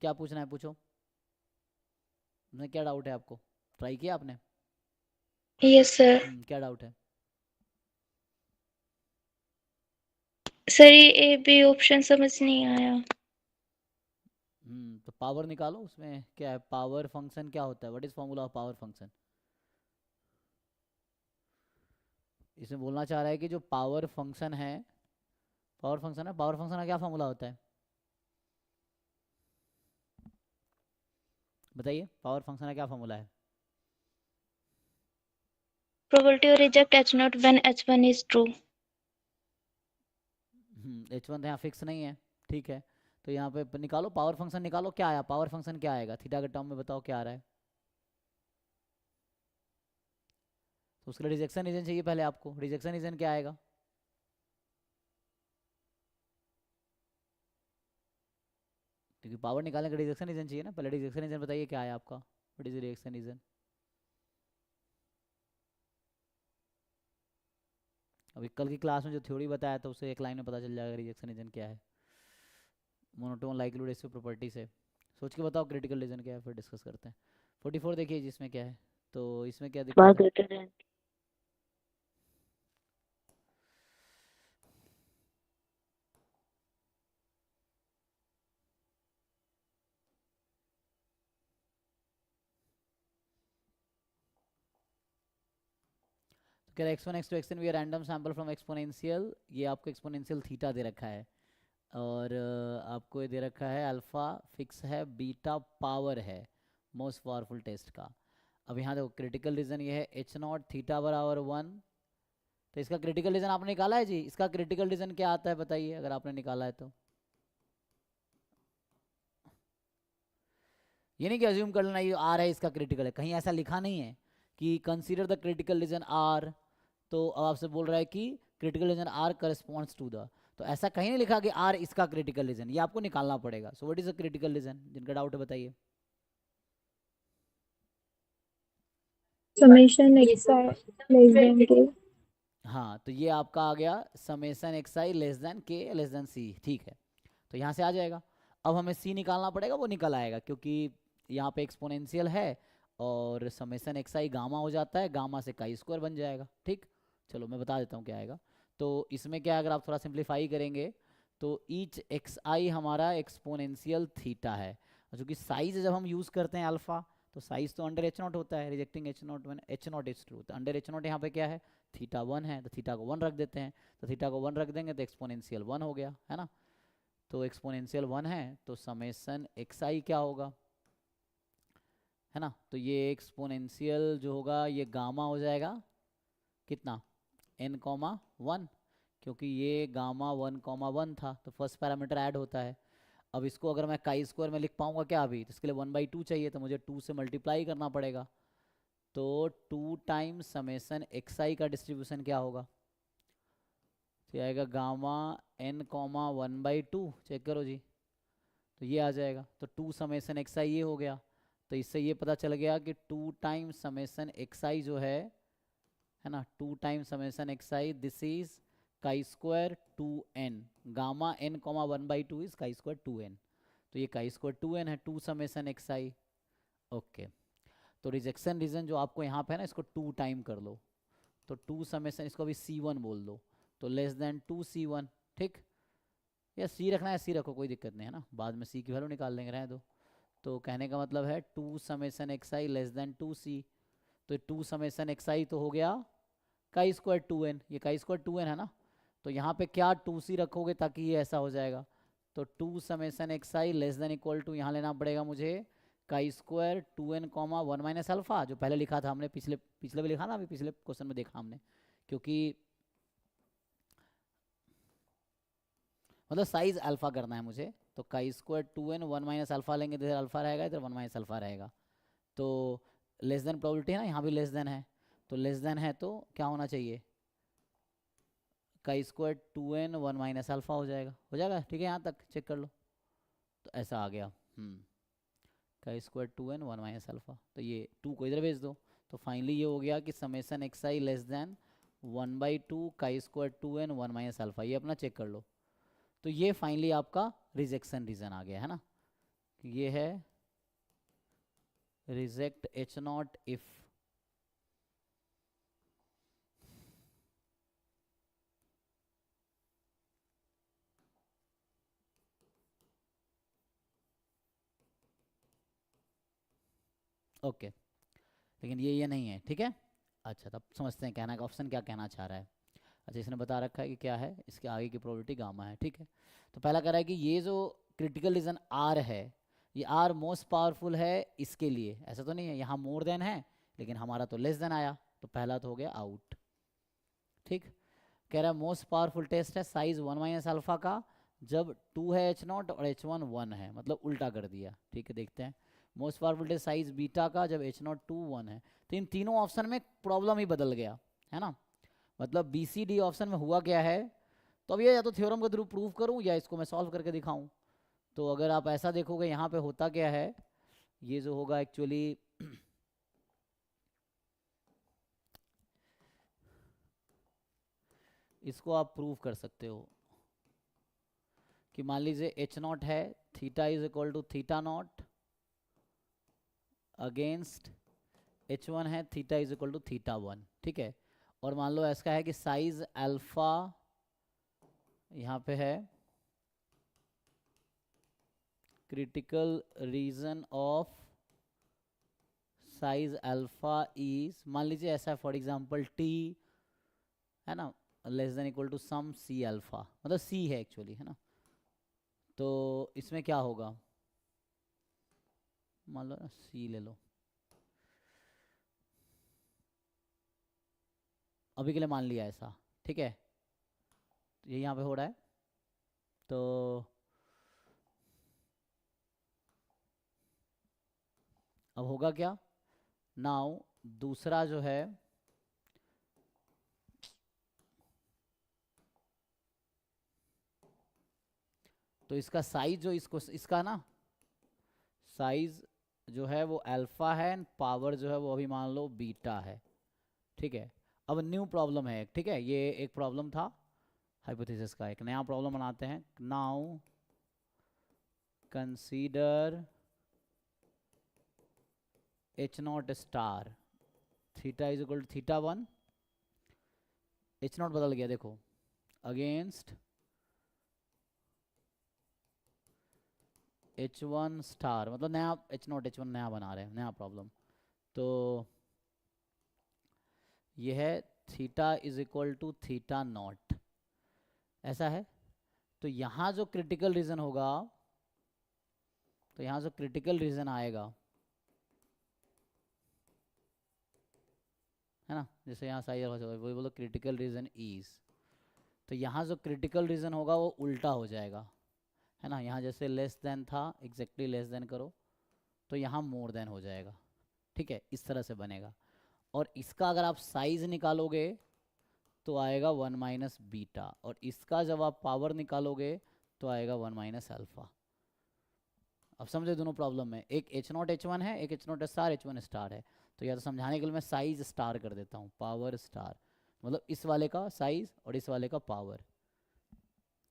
क्या पूछना है पूछो, क्या डाउट है आपको, ट्राई किया आपने, यस सर। क्या डाउट है, सर ये ए बी ऑप्शन समझ नहीं आया। तो पावर निकालो, उसमें क्या है, पावर फंक्शन क्या होता है, what is formula of power function, इसमें बोलना चाह रहा है कि जो पावर फंक्शन है, पावर फंक्शन का क्या फॉर्मूला होता है, बताइए, पावर फंक्शन का क्या फॉर्मूला है, probability of reject H not when h1 is true. h1 यहाँ फिक्स नहीं है, ठीक है, तो यहाँ पे निकालो पावर फंक्शन, निकालो क्या आया, पावर फंक्शन क्या आएगा, थीटा के टर्म में बताओ क्या आ रहा है, तो उसके लिए रिजेक्शन रीजन चाहिए पहले आपको, रिजेक्शन रीजन क्या आएगा, क्योंकि पावर निकालने का रिजेक्शन रीजन चाहिए ना, पहले रिजेक्शन रीजन बताइए क्या आया आपका, व्हाट इज रिजेक्शन रीजन, अभी कल की क्लास में जो थ्योरी बताया था उससे एक लाइन में पता चल जाएगा रिजेक्शन रीजन क्या है, मोनोटोन लाइक्लीहुड रेशियो प्रॉपर्टी से सोच के बताओ क्रिटिकल रीजन क्या है, फिर डिस्कस करते हैं। 44 देखिए जिसमें क्या है, तो इसमें क्या दिक्कत है, x1 x2 xn भी रैंडम सैंपल फ्रॉम एक्सपोनेंशियल, ये आपको एक्सपोनेंशियल थीटा दे रखा है, और आपको ये दे रखा है अल्फा फिक्स है, बीटा पावर है मोस्ट पावरफुल टेस्ट का। अब यहाँ देखो क्रिटिकल रीजन ये है h0 थीटा बराबर 1, तो इसका क्रिटिकल रीजन आपने निकाला है जी, इसका क्रिटिकल रीजन क्या आता है बताइए अगर आपने निकाला है तो, ये नहीं कि अज्यूम कर लेना ये आर है इसका क्रिटिकल है, कहीं ऐसा लिखा नहीं है कि consider the critical region R, तो अब आपसे बोल रहा है कि critical region R corresponds to the, तो ऐसा कहीं नहीं लिखा कि आर इसका क्रिटिकल रीजन, ये आपको निकालना पड़ेगा। So what is a critical reason, जिनका डाउट है बताइए। समेशन xi लेस देन के। हाँ, तो ये आपका आ गया summation x i less then के लेस देन सी, ठीक है। तो यहाँ से आ जाएगा। अब हमें सी निकालना पड़ेगा, वो निकल आएगा क्योंकि यहाँ पे एक्सपोनेंशियल है और समेसन एक्स आई गामा हो जाता है, गामा से काई स्क्वायर बन जाएगा, ठीक। चलो मैं बता देता हूँ क्या आएगा। तो इसमें क्या, अगर आप थोड़ा सिंप्लीफाई करेंगे तो ईच एक्स आई हमारा एक्सपोनेंशियल थीटा है, जो कि साइज जब हम यूज़ करते हैं अल्फ़ा, तो साइज तो अंडर एच नॉट होता है, rejecting H not one H not is true, तो अंडर एच नॉट यहाँ पे क्या है, थीटा 1 है, तो थीटा को 1 रख देते हैं, तो थीटा को 1 रख देंगे तो एक्सपोनेंशियल 1 हो गया, है ना। तो एक्सपोनेंशियल 1 है तो समेसन एक्स आई क्या होगा, है ना। तो ये एक्सपोनेंशियल जो होगा ये गामा हो जाएगा कितना, n,1, क्योंकि ये गामा 1,1 था तो फर्स्ट पैरामीटर ऐड होता है। अब इसको अगर मैं काई स्क्वायर में लिख पाऊंगा क्या अभी, तो इसके लिए 1/2 चाहिए, तो मुझे 2 से मल्टीप्लाई करना पड़ेगा। तो 2 टाइम्स समेसन एक्स आई का डिस्ट्रीब्यूशन क्या होगा, तो आएगा गामा n,1/2, चेक करो जी, तो ये आ जाएगा। तो 2 समेसन एक्स आई ये हो गया, तो इससे ये पता चल गया कि 2 टाइम्स समेसन एक्स आई जो है ना, 2 times summation x I this is काई square 2n, gamma n,1/2 is काई स्क्वायर 2n, तो ये काई स्क्वायर 2n है, 2 समेसन एक्स आई, ओके। तो रिजेक्शन रीजन जो आपको यहाँ पे है ना, इसको 2 टाइम कर लो, तो 2 समेसन, इसको अभी C1 बोल दो, तो लेस देन 2C1, ठीक। या C रखना है C रखो, कोई दिक्कत नहीं है ना, बाद में C की वैल्यू निकाल लेंगे, रहने दो। तो कहने का मतलब है 2 summation x i less then 2C, तो 2 समेसन एक्स आई तो हो गया काई स्क्वायर 2n, ये काई स्क्वायर 2n है ना, तो यहाँ पे क्या 2C रखोगे ताकि ये ऐसा हो जाएगा, तो 2 summation x i less than equal to यहाँ लेना पड़ेगा मुझे chi square 2n,1 minus alpha, जो पहले लिखा था हमने, पिछले भी लिखा ना, अभी पिछले क्वेश्चन में देखा हमने, क्योंकि मतलब साइज अल्फा करना है मुझे, तो काई स्क्वायर 2n 1 माइनस अल्फा लेंगे, इधर अल्फा रहेगा, इधर 1 माइनस अल्फा रहेगा, तो लेस देन प्रोबेबिलिटी है ना, यहाँ भी लेस देन है, तो लेस देन है तो क्या होना चाहिए, काई स्क्वायर 2n 1 माइनस अल्फा हो जाएगा, ठीक है, यहाँ तक चेक कर लो, तो ऐसा आ गया, काई स्क्वायर 2n 1 माइनस अल्फा, तो ये 2 को इधर भेज दो, तो फाइनली ये हो गया कि summation x i less then 1/2 काई स्क्वायर 2n 1 माइनस अल्फा, ये अपना चेक कर लो। तो ये फाइनली आपका रिजेक्शन रीजन आ गया, है ना, ये है reject H not if okay, लेकिन ये नहीं है, ठीक है। अच्छा, तब समझते हैं कहना का ऑप्शन क्या कहना चाह रहा है। अच्छा, इसने बता रखा है कि क्या है, इसके आगे की प्रोबेबिलिटी गामा है, ठीक है। तो पहला कह रहा है कि ये जो क्रिटिकल रीजन आर है, ये आर मोस्ट पावरफुल है इसके लिए, ऐसा तो नहीं है, यहाँ मोर देन है लेकिन हमारा तो लेस देन आया, तो पहला तो हो गया आउट, ठीक। कह रहा है मोस्ट पावरफुल टेस्ट है साइज 1 माइनस अल्फा का, जब 2 है H0 और H1 1 है, मतलब उल्टा कर दिया, ठीक है। देखते हैं most powerful test size beta का जब H0 2 1 है, तो इन तीनों ऑप्शन में प्रॉब्लम ही बदल गया, है ना। मतलब BCD ऑप्शन में हुआ क्या है, तो अब ये या तो थ्योरम के थ्रू प्रूव करूं या इसको मैं सॉल्व करके दिखाऊं। तो अगर आप ऐसा देखोगे यहाँ पे होता क्या है, ये जो होगा एक्चुअली इसको आप प्रूव कर सकते हो कि मान लीजिए H0 है, theta is equal to theta not against H1 है, theta is equal to theta 1, ठीक है। और मान लो ऐसा है कि साइज अल्फा यहाँ पे है, critical region of size alpha is, मान लीजिए ऐसा है फॉर एग्जांपल T, है ना, less than equal to some C alpha, मतलब C है एक्चुअली, है ना। तो इसमें क्या होगा, मान लो ना C ले लो, अभी के लिए मान लिया ऐसा, ठीक है। तो ये यहाँ पे हो रहा है, तो अब होगा क्या, नाउ दूसरा जो है तो इसका साइज जो इसका ना साइज जो है वो अल्फा है, एंड पावर जो है वो अभी मान लो बीटा है, ठीक है। अब न्यू प्रॉब्लम है, ठीक है, ये एक प्रॉब्लम था हाइपोथेसिस का, एक नया प्रॉब्लम बनाते हैं। Now consider H not star theta is equal to theta 1, H not बदल गया देखो, अगेंस्ट H1 स्टार, मतलब नया H0 H1 नया बना रहे हैं, नया प्रॉब्लम। तो यह है theta is equal to theta not, ऐसा है। तो यहाँ जो क्रिटिकल रीजन होगा, तो यहाँ जो क्रिटिकल रीजन आएगा, है ना, जैसे यहाँ साइज वही बोलो क्रिटिकल रीजन इज, तो यहाँ जो क्रिटिकल रीजन होगा वो उल्टा हो जाएगा, है ना। यहाँ जैसे लेस देन था, एग्जैक्टली लेस देन करो तो यहाँ मोर देन हो जाएगा, ठीक है, इस तरह से बनेगा। और इसका अगर आप साइज निकालोगे तो आएगा 1 माइनस बीटा, और इसका जब आप पावर निकालोगे तो आएगा 1 माइनस अल्फा। अब समझे दोनों प्रॉब्लम में, एक H0 H1 है, एक H0 स्टार H1 स्टार है। तो या तो समझाने के लिए मैं साइज स्टार कर देता हूँ, पावर स्टार, मतलब इस वाले का साइज और इस वाले का पावर।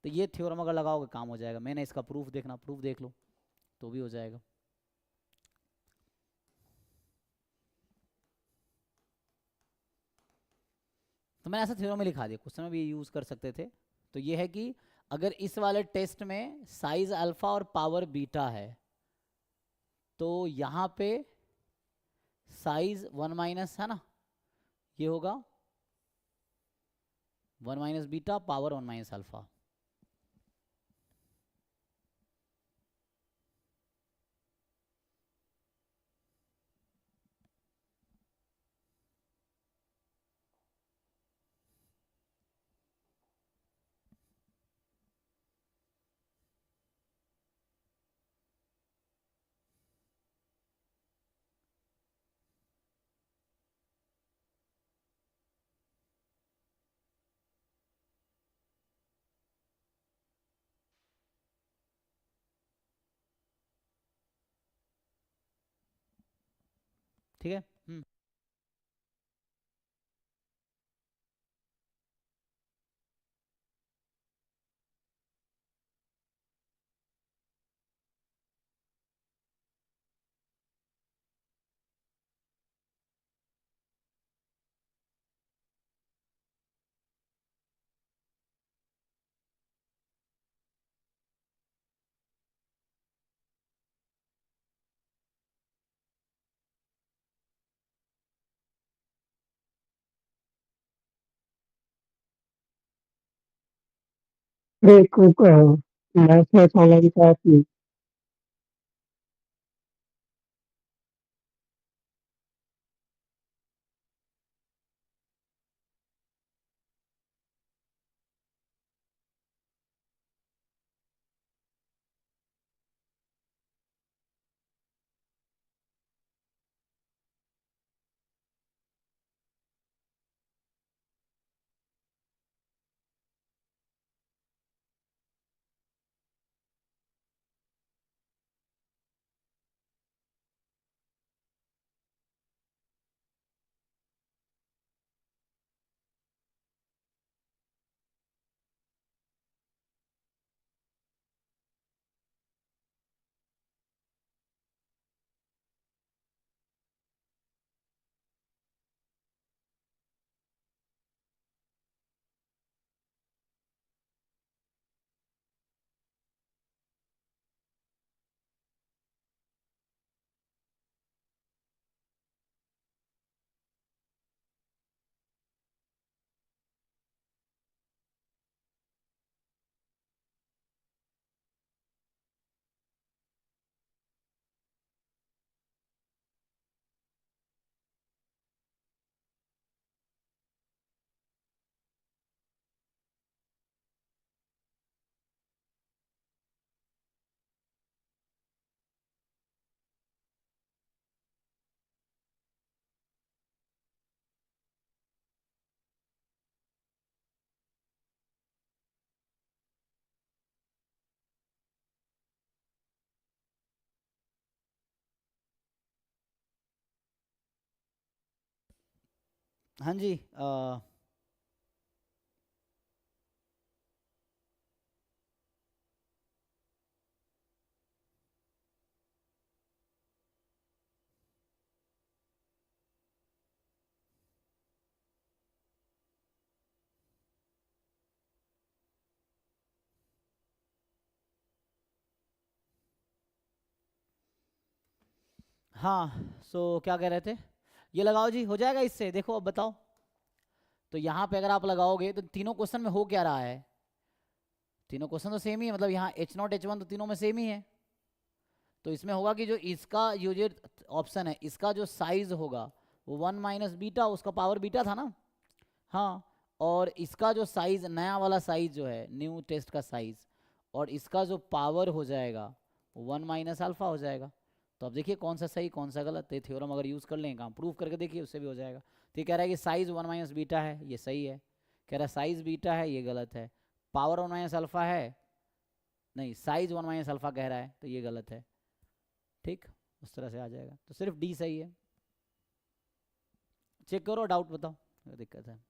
तो ये थ्योरम अगर लगाओगे काम हो जाएगा। मैंने इसका प्रूफ देखना, प्रूफ देख लो तो भी हो जाएगा। तो मैंने ऐसा थ्योरम में लिखा दिया, क्वेश्चन में भी यूज कर सकते थे। तो ये है कि अगर इस वाले टेस्ट में साइज अल्फा और पावर बीटा है, तो यहाँ पे साइज 1 माइनस है ना, ये होगा 1 minus beta, power 1 minus alpha. ठीक है। एक मैथ मैथ ऑनलाइन का ऐप हाँ जी हाँ सो क्या कह रहे थे, ये लगाओ जी, हो जाएगा इससे, देखो अब बताओ। तो यहाँ पे अगर आप लगाओगे तो तीनों क्वेश्चन में हो क्या रहा है, तीनों क्वेश्चन तो सेम ही है, मतलब यहाँ H0 H1 तो तीनों में सेम ही है। तो इसमें होगा कि जो इसका यूजर ऑप्शन है इसका जो साइज होगा वो 1 माइनस बीटा, उसका पावर बीटा था ना, हाँ, और इसका जो साइज नया वाला साइज जो है न्यू टेस्ट का साइज, और इसका जो पावर हो जाएगा वो 1 माइनस अल्फा हो जाएगा। तो अब देखिए कौन सा सही कौन सा गलत, ये थ्योरम अगर यूज़ कर लें काम प्रूव करके देखिए उससे भी हो जाएगा। तो ये कह रहा है कि साइज 1 माइनस बीटा है, ये सही है, कह रहा है साइज बीटा है, ये गलत है, पावर 1 माइनस अल्फा है, नहीं साइज 1 माइनस अल्फा कह रहा है, तो ये गलत है। ठीक, उस तरह से आ जाएगा, तो सिर्फ डी सही है। चेक करो, डाउट बताओ, क्या दिक्कत है।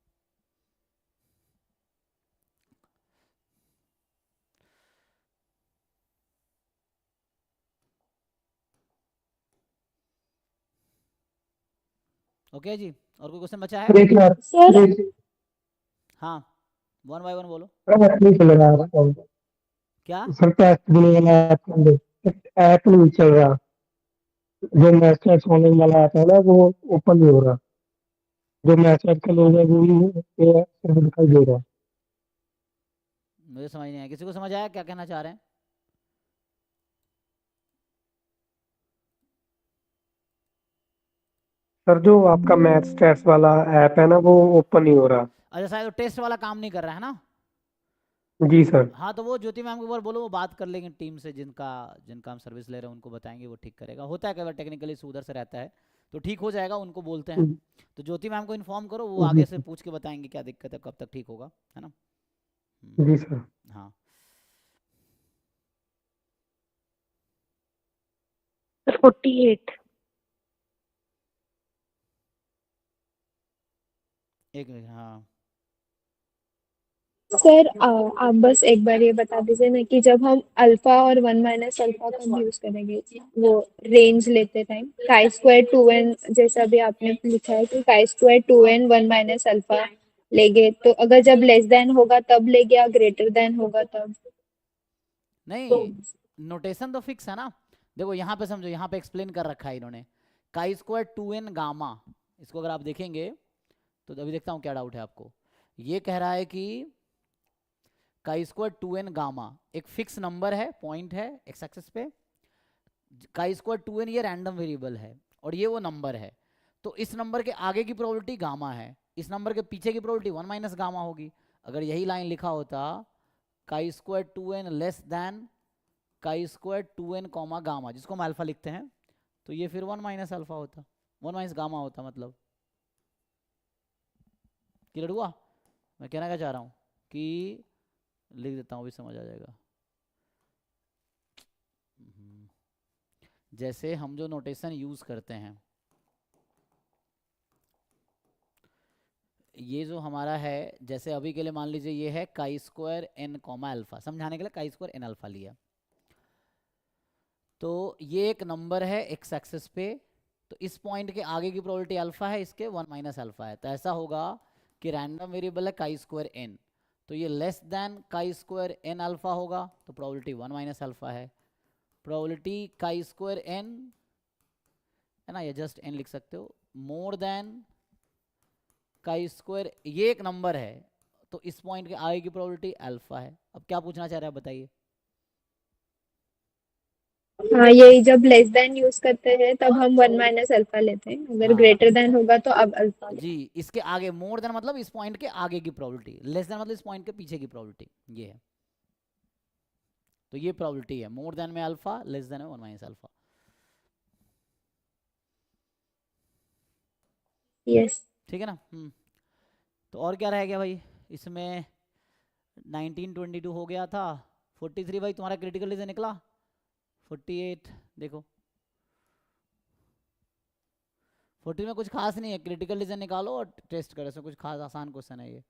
ओके जी, और कोई क्वेश्चन बचा है? देखिए यार, सर देखिए, हाँ 1 बाय 1 बोलो। ऐप नहीं चल रहा है। क्या? सर टेस्ट देने वाला ऐप नहीं चल रहा, जो मैसेज होने वाला ऐप है ना वो ओपन नहीं हो रहा, जो मैसेज का लोग है वो भी ये सिर्फ दिखाई दे रहा है। मुझे समझ नहीं आया, किसी को समझ आया क्या कहना चाह रहे हैं? सर जो आपका मैथ्स टेस्ट वाला ऐप है ना वो ओपन नहीं हो रहा। अच्छा शायद टेस्ट वाला काम नहीं कर रहा है ना। जी सर। हाँ तो वो ज्योति मैम के ऊपर बोलो, वो बात कर लेंगे टीम से, जिनका जिनका हम सर्विस ले रहे हैं उनको बताएंगे, वो ठीक करेगा। होता है कई बार टेक्निकली इशू उधर से रहता है, तो ठीक हो जाएगा, उनको बोलते हैं। तो ज्योति मैम को इन्फॉर्म करो, वो आगे से पूछ के बताएंगे क्या दिक्कत है, कब तक ठीक होगा, है ना। जी सर। हाँ 48। एक मिनट, हाँ सर आप बस एक बार ये बता दीजिए ना कि जब हम अल्फा और 1 माइनस अल्फा का यूज करेंगे वो रेंज लेते टाइम, काई स्क्वायर 2n जैसा भी आपने लिखा है कि काई स्क्वायर 2n 1 माइनस अल्फा लेंगे, तो अगर जब लेस देन होगा तब लेंगे या ग्रेटर देन होगा तब? नहीं, नोटेशन तो फिक्स है ना। देखो यहाँ पे समझो, यहाँ पे एक्सप्लेन कर रखा है इन्होंने, काई स्क्वायर 2n गामा, इसको अगर आप देखेंगे तो अभी देखता हूँ क्या डाउट है आपको। ये कह रहा है कि काई स्क्वायर 2n गामा एक फिक्स नंबर है, पॉइंट है एक्स एक्सिस पे, काई स्क्वायर 2n ये रैंडम वेरिएबल है और ये वो नंबर है, तो इस नंबर के आगे की प्रोबेबिलिटी गामा है, इस नंबर के पीछे की प्रोबेबिलिटी 1 माइनस गामा होगी। अगर यही लाइन लिखा होता काई square 2n less than chi square 2n comma gamma, जिसको हम अल्फा लिखते हैं, तो ये फिर 1 माइनस अल्फा होता, 1 माइनस गामा होता, मतलब क्लियर हुआ मैं कहना क्या चाह रहा हूँ, कि लिख देता हूँ भी समझ आ जाएगा। जैसे हम जो नोटेशन यूज करते हैं, ये जो हमारा है, जैसे अभी के लिए मान लीजिए ये है काई स्क्वायर एन कॉमा अल्फा, समझाने के लिए काई स्क्वायर एन अल्फा लिया, तो ये एक नंबर है एक्स एक्सिस पे, तो इस पॉइंट के आगे की प्रोबेबिलिटी अल्फा है, इसके 1 माइनस अल्फा है, तो ऐसा होगा कि रैंडम वेरिएबल है काई स्क्वायर एन, तो ये less than chi square n alpha होगा, तो प्रोबेबिलिटी 1 माइनस अल्फा है। प्रोबेबिलिटी काई स्क्वायर एन है ना, या जस्ट एन लिख सकते हो, मोर देन काई स्क्वायर, ये एक नंबर है, तो इस पॉइंट के आगे की प्रोबेबिलिटी अल्फा है। अब क्या पूछना चाह रहे हैं बताइए। हाँ यही, जब लेस देन यूज करते हैं तब हम 1 माइनस अल्फा लेते हैं, अगर हाँ ग्रेटर देन होगा तो अब अल्फा जी, इसके आगे मोर देन मतलब इस पॉइंट के आगे की प्रोबेबिलिटी, लेस देन मतलब इस पॉइंट के पीछे की प्रोबेबिलिटी, ये है, तो ये प्रोबेबिलिटी है, मोर देन में अल्फा, लेस देन में 1 माइनस अल्फा। यस। ठीक है ना। तो और क्या रह गया भाई इसमें, 1922 हो गया था, 43 भाई तुम्हारा क्रिटिकल रीजन निकला, 48 देखो 14 में कुछ खास नहीं है, क्रिटिकल रीजन निकालो और टेस्ट करो, इसमें कुछ खास आसान क्वेश्चन है ये।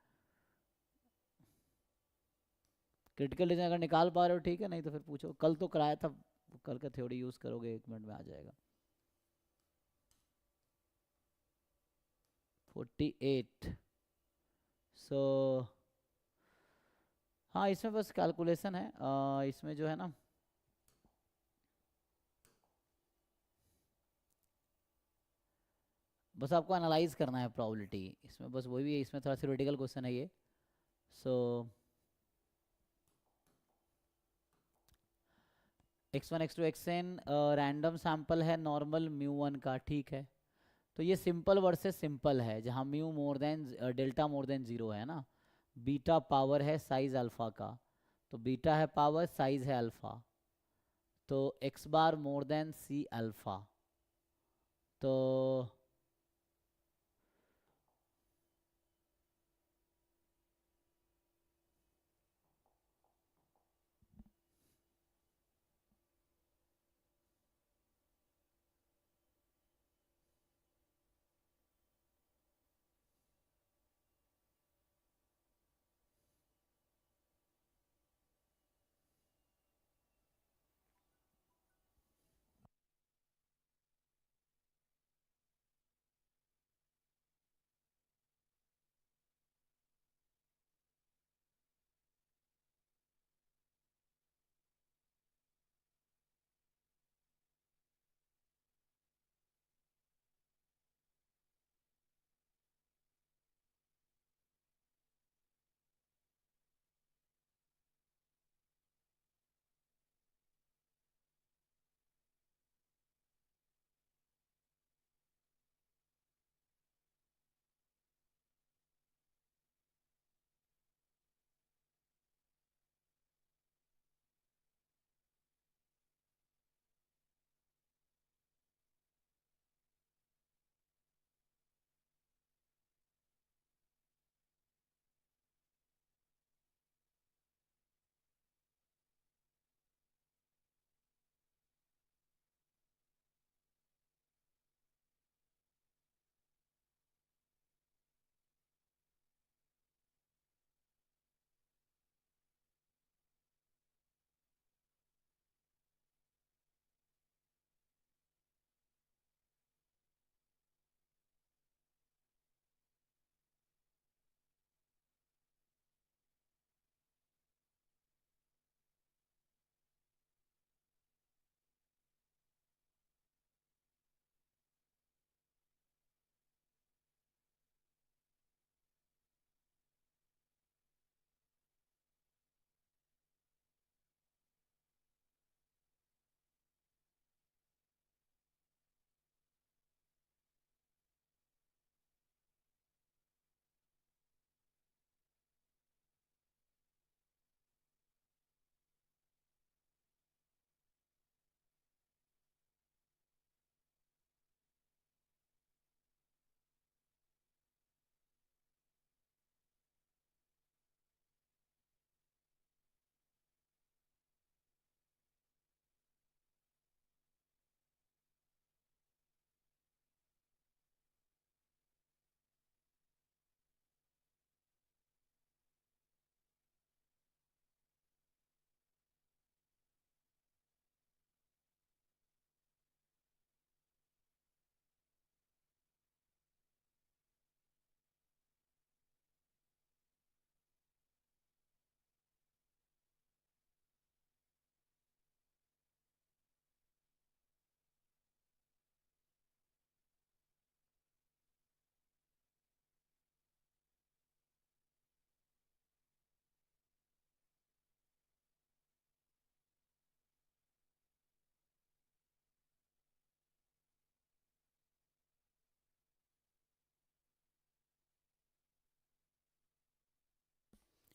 क्रिटिकल रीजन अगर निकाल पा रहे हो ठीक है, नहीं तो फिर पूछो, कल तो कराया था, कल का थ्योरी यूज करोगे 1 मिनट में आ जाएगा। 48 सो हाँ, इसमें बस कैलकुलेशन है, इसमें जो है ना बस आपको एनालाइज करना है प्रोबेबिलिटी, इसमें बस वही है, इसमें थोड़ा थ्योरेटिकल क्वेश्चन है ये। सो x1 x2 xn random sample है नॉर्मल μ1 का, ठीक है। तो ये सिंपल वर्सेस सिंपल है, जहाँ mu more than delta more than 0 है ना। बीटा पावर है साइज अल्फा का, तो बीटा है पावर, साइज है अल्फा, तो x bar more than c alpha. तो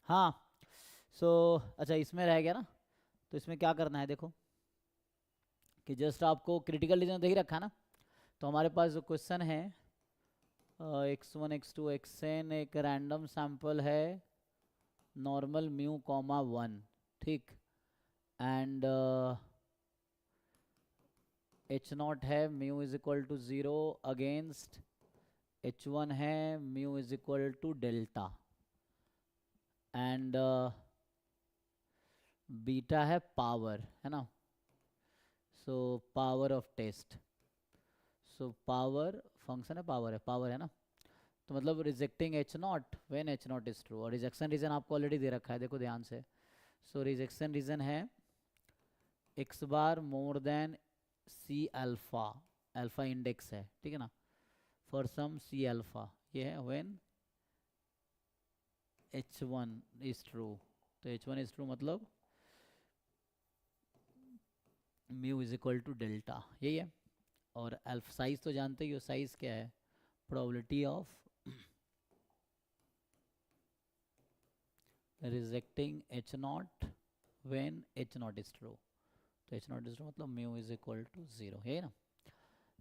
हाँ, सो अच्छा इसमें रह गया ना, तो इसमें क्या करना है देखो, कि जस्ट आपको क्रिटिकल रीजन दे ही रखा ना, तो हमारे पास जो क्वेश्चन है x1 x2 xn एक रैंडम सैंपल है नॉर्मल म्यू कॉमा 1, ठीक, एंड H0 है mu is equal to 0 against H1 है mu is equal to delta and beta है पावर, है ना, so power of test, so power function है, power है ना, तो मतलब rejecting H0 when H0 is true. और रिजेक्शन रीजन आपको ऑलरेडी दे रखा है, देखो ध्यान से। सो रिजेक्शन रीजन है x bar more than C alpha, alpha index है, ठीक है ना, फॉर सम C अल्फा, ये है व्हेन H1 इज ट्रू। तो H1 इज ट्रू मतलब mu is equal to delta, यही है। और अल्फा साइज तो जानते ही हो, साइज क्या है, probability of rejecting H0 when H0 is true. तो H0 इज ट्रू मतलब म्यू इज इक्वल टू 0, यही ना।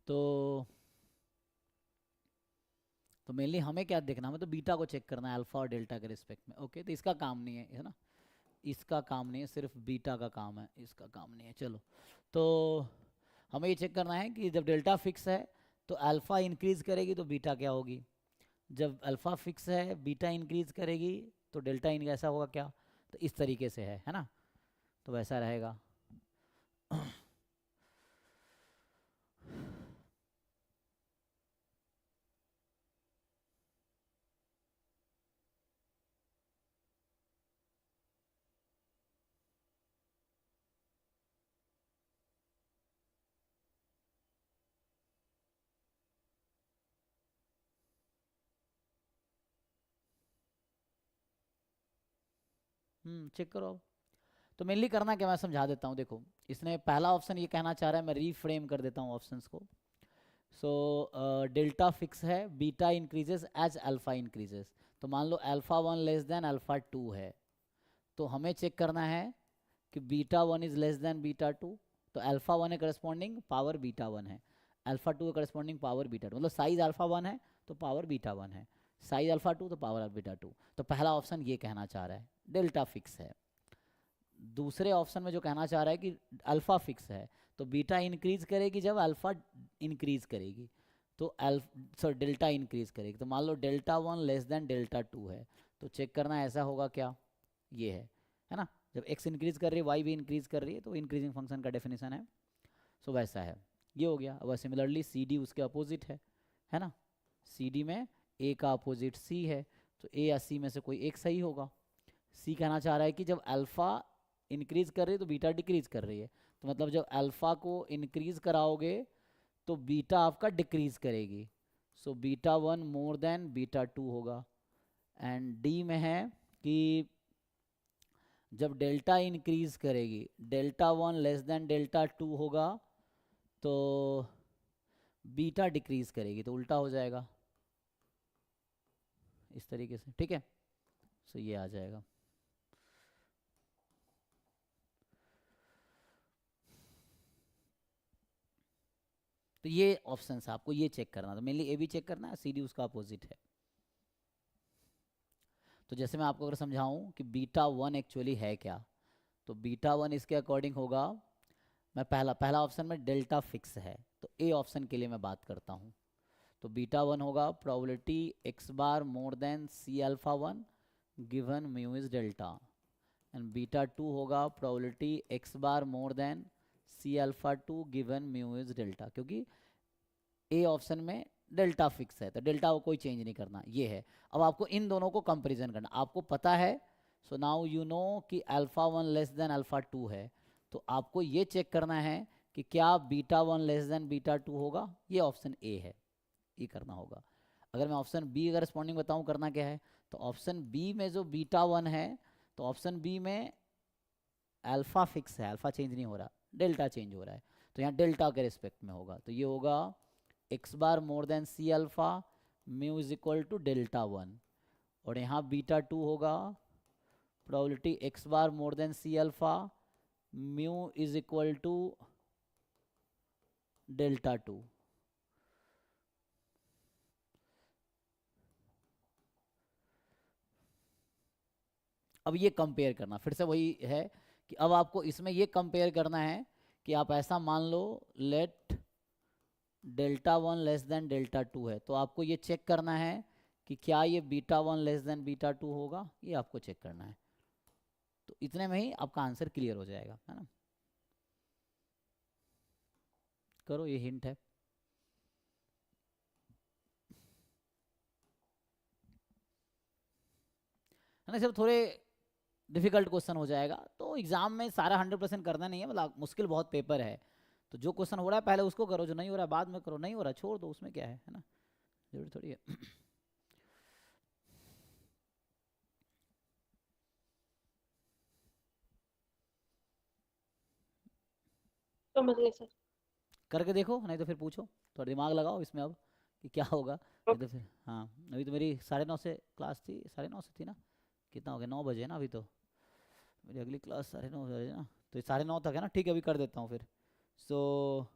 तो मेनली हमें क्या देखना, हमें तो बीटा को चेक करना है अल्फा और डेल्टा के रिस्पेक्ट में, ओके। तो इसका काम नहीं है ना, इसका काम नहीं है, सिर्फ बीटा का काम है, इसका काम नहीं है। चलो, तो हमें ये चेक करना है कि जब डेल्टा फिक्स है तो अल्फा इंक्रीज करेगी तो बीटा क्या होगी, जब अल्फा फिक्स है बीटा इंक्रीज करेगी तो डेल्टा ऐसा होगा क्या, तो इस तरीके से है ना, तो वैसा रहेगा। चेक करो अब। तो मेनली करना क्या, मैं समझा देता हूँ। देखो, इसने पहला ऑप्शन ये कहना चाह रहा है, मैं रीफ्रेम कर देता हूँ ऑप्शंस को। सो डेल्टा फिक्स है, beta increases as alpha increases. तो मान लो अल्फा 1 लेस देन अल्फा 2 है, तो हमें चेक करना है कि beta 1 is less than beta 2। तो अल्फा 1 है करस्पॉन्डिंग पावर बीटा 1 है, अल्फा 2 है करस्पॉन्डिंग पावर बीटा 2, मतलब साइज अल्फा 1 है तो पावर बीटा 1 है, साइज अल्फा 2 तो पावर बीटा 2। तो पहला ऑप्शन ये कहना चाह रहा है डेल्टा फिक्स है। दूसरे ऑप्शन में जो कहना चाह रहा है कि अल्फा फिक्स है तो बीटा इंक्रीज करेगी जब अल्फा इंक्रीज करेगी, तो डेल्टा इंक्रीज करेगी। तो मान लो डेल्टा 1 लेस देन डेल्टा 2 है, तो चेक करना ऐसा होगा क्या, ये है ना, जब x इंक्रीज कर रही है y भी इंक्रीज कर रही है तो इंक्रीजिंग फंक्शन का डेफिनेशन है। सो वैसा है, ये हो गया। अब सिमिलरली सी डी उसके अपोजिट है ना, सी डी में a का अपोजिट c है, तो a या c में से कोई एक सही होगा। c कहना चाह रहा है कि जब अल्फा इंक्रीज कर रही है तो बीटा डिक्रीज कर रही है, तो मतलब जब अल्फा को इंक्रीज कराओगे तो बीटा आपका डिक्रीज करेगी, so beta 1 more then beta 2 होगा। एंड डी में है कि जब डेल्टा इंक्रीज करेगी, डेल्टा 1 लेस देन डेल्टा 2 होगा तो बीटा डिक्रीज करेगी, तो उल्टा हो जाएगा इस तरीके से, ठीक है। सो ये आ जाएगा। तो ये ऑप्शन है, आपको ये चेक करना, तो मेनली ए भी चेक करना है, सी डी उसका अपोजिट है। तो जैसे मैं आपको अगर समझाऊं कि बीटा 1 एक्चुअली है क्या, तो बीटा 1 इसके अकॉर्डिंग होगा, मैं पहला ऑप्शन में डेल्टा फिक्स है, तो ए ऑप्शन के लिए मैं बात करता हूं। तो बीटा 1 होगा probability x bar more than c alpha 1 given mu is delta, and beta 2 होगा probability x bar more than c alpha 2 given mu is delta, क्योंकि ए ऑप्शन में डेल्टा फिक्स है तो डेल्टा को कोई चेंज नहीं करना, ये है। अब आपको इन दोनों को कंपैरिजन करना, आपको पता है, सो नाउ यू नो कि अल्फा 1 लेस देन अल्फा 2 है, तो आपको ये चेक करना है कि क्या बीटा 1 लेस देन बीटा 2 होगा, ये ऑप्शन ए है, ये करना होगा। अगर मैं ऑप्शन बी अगर रिस्पॉन्डिंग बताऊं करना क्या है, तो ऑप्शन बी में जो बीटा 1 है, तो ऑप्शन बी में अल्फा फिक्स है, अल्फा चेंज नहीं हो रहा, डेल्टा चेंज हो रहा है, तो यहाँ डेल्टा के रिस्पेक्ट में होगा, तो ये होगा x bar more than c alpha mu is equal to delta 1, और यहाँ बीटा 2 होगा probability x bar more than c alpha mu is equal to delta 2। अब ये कंपेयर करना, फिर से वही है कि अब आपको इसमें ये कंपेयर करना है कि आप ऐसा मान लो let delta 1 less than delta 2 है, तो आपको ये चेक करना है कि क्या ये बीटा 1 लेस देन बीटा 2 होगा, ये आपको चेक करना है। तो इतने में ही आपका आंसर क्लियर हो जाएगा, है ना। करो, ये हिंट है। है ना, सब थोड़े डिफिकल्ट क्वेश्चन हो जाएगा, तो एग्जाम में सारा 100% करना नहीं है, मतलब मुश्किल बहुत पेपर है, तो जो क्वेश्चन हो रहा है पहले उसको करो, जो नहीं हो रहा है बाद में करो, नहीं हो रहा छोड़ दो, उसमें क्या है ना, जरूरी थोड़ी है। समझ गए सर। करके देखो, नहीं तो फिर पूछो, थोड़ा दिमाग लगाओ इसमें अब कि क्या होगा, नहीं तो फिर हाँ। अभी तो मेरी 9:30 से क्लास थी, 9:30 से थी ना, कितना हो गया, 9 बजे ना अभी, तो मेरी अगली क्लास 9:30 बजे ना, तो 9:30 तक है ना, ठीक है, अभी कर देता हूँ फिर। सो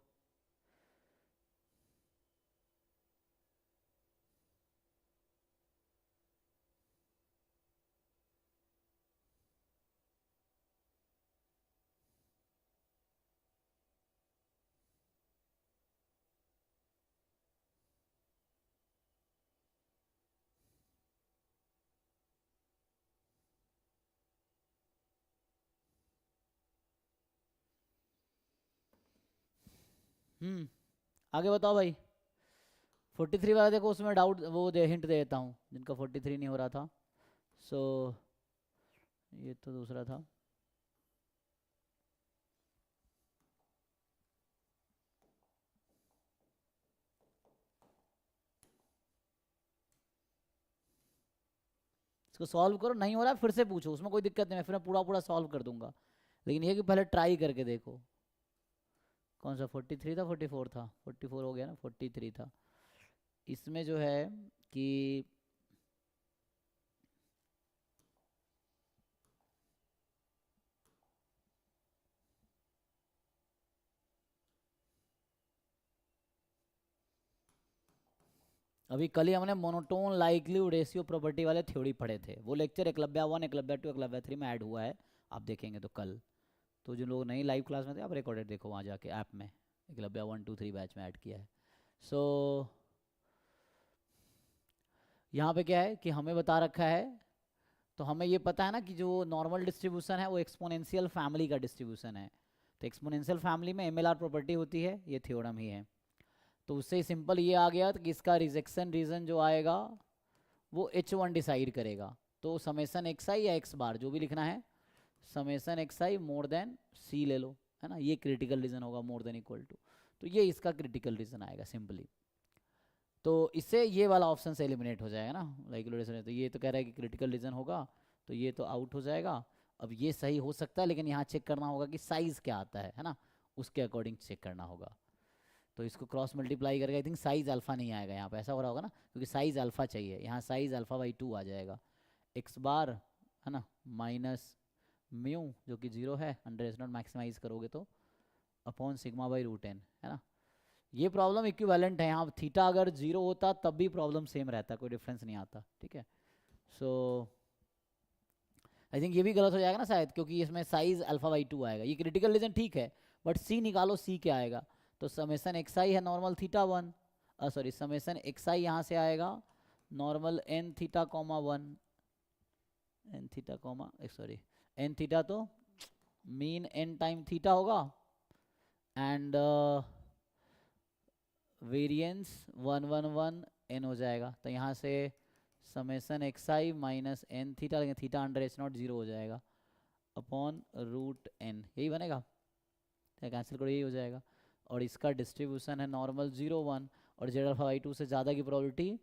आगे बताओ भाई। 43 वाला देखो, उसमें डाउट वो दे हिंट दे देता हूँ, जिनका 43 नहीं हो रहा था। सो ये तो दूसरा था। इसको सॉल्व करो, नहीं हो रहा फिर से पूछो, उसमें कोई दिक्कत नहीं है, फिर मैं पूरा पूरा सॉल्व कर दूंगा, लेकिन ये कि पहले ट्राई करके देखो। कौन सा 43 था, 44 था, 44 हो गया ना, 43 था। इसमें जो है कि अभी कल ही हमने मोनोटोन लाइक्लीहुड रेशियो प्रॉपर्टी वाले थ्योरी पढ़े थे, वो लेक्चर एकलव्य 1, एकलव्य 2, एकलव्य 3 में ऐड हुआ है, आप देखेंगे तो कल। तो जो लोग नहीं लाइव क्लास में थे, आप रिकॉर्डेड देखो वहाँ जाके ऐप में, एकलव्य 1, 2, 3 बैच में ऐड किया है। सो यहाँ पे क्या है कि हमें बता रखा है, तो हमें ये पता है ना कि जो नॉर्मल डिस्ट्रीब्यूशन है वो एक्सपोनेंशियल फैमिली का डिस्ट्रीब्यूशन है, तो एक्सपोनेंशियल फैमिली में एमएलआर प्रॉपर्टी होती है, ये थ्योरम ही है। तो उससे सिंपल ये आ गया कि इसका रिजेक्शन रीजन जो आएगा वो H1 डिसाइड करेगा, तो समेसन एक्स आई या एक्स बार जो भी लिखना है, summation x i more than सी ले लो, है ना, ये क्रिटिकल रीजन होगा, मोर देन इक्वल टू, तो ये इसका क्रिटिकल रीजन आएगा सिंपली। तो इससे ये वाला ऑप्शन से एलिमिनेट हो जाएगा ना, लाइक तो ये तो कह रहा है कि क्रिटिकल रीजन होगा, तो ये तो आउट हो जाएगा। अब ये सही हो सकता है, लेकिन यहाँ चेक करना होगा कि साइज क्या आता है ना, उसके अकॉर्डिंग चेक करना होगा। तो इसको क्रॉस मल्टीप्लाई करके आई थिंक साइज अल्फा नहीं आएगा यहाँ पे, ऐसा हो रहा होगा ना, क्योंकि साइज अल्फा चाहिए, यहाँ साइज अल्फा बाई 2 आ जाएगा, एक्स बार है ना माइनस म्यू जो कि 0 है, अंडर नॉट मैक्सिमाइज करोगे तो upon sigma by root n, है ना। ये प्रॉब्लम इक्विवेलेंट है, यहाँ थीटा अगर 0 होता तब भी प्रॉब्लम सेम रहता, कोई डिफरेंस नहीं आता, ठीक है। सो आई थिंक ये भी गलत हो जाएगा ना शायद, क्योंकि इसमें साइज अल्फा बाई 2 आएगा, ये क्रिटिकल रीजन ठीक है, बट सी निकालो, सी क्या आएगा, तो समेसन एक्स आई है normal theta 1, sorry summation x i यहाँ से आएगा normal n theta comma 1, n theta comma sorry n theta तो मीन एन टाइम थीटा होगा, एंड वेरिएंस 111 एन हो जाएगा, तो यहाँ से summation x i minus n theta, लेकिन थीटा अंडर एच नॉट 0 हो जाएगा अपॉन रूट एन, यही बनेगा, कैंसिल करो, यही हो जाएगा। और इसका डिस्ट्रीब्यूशन है नॉर्मल 0 1, और जेड अल्फा बाई 2 से ज़्यादा की प्रोबेबिलिटी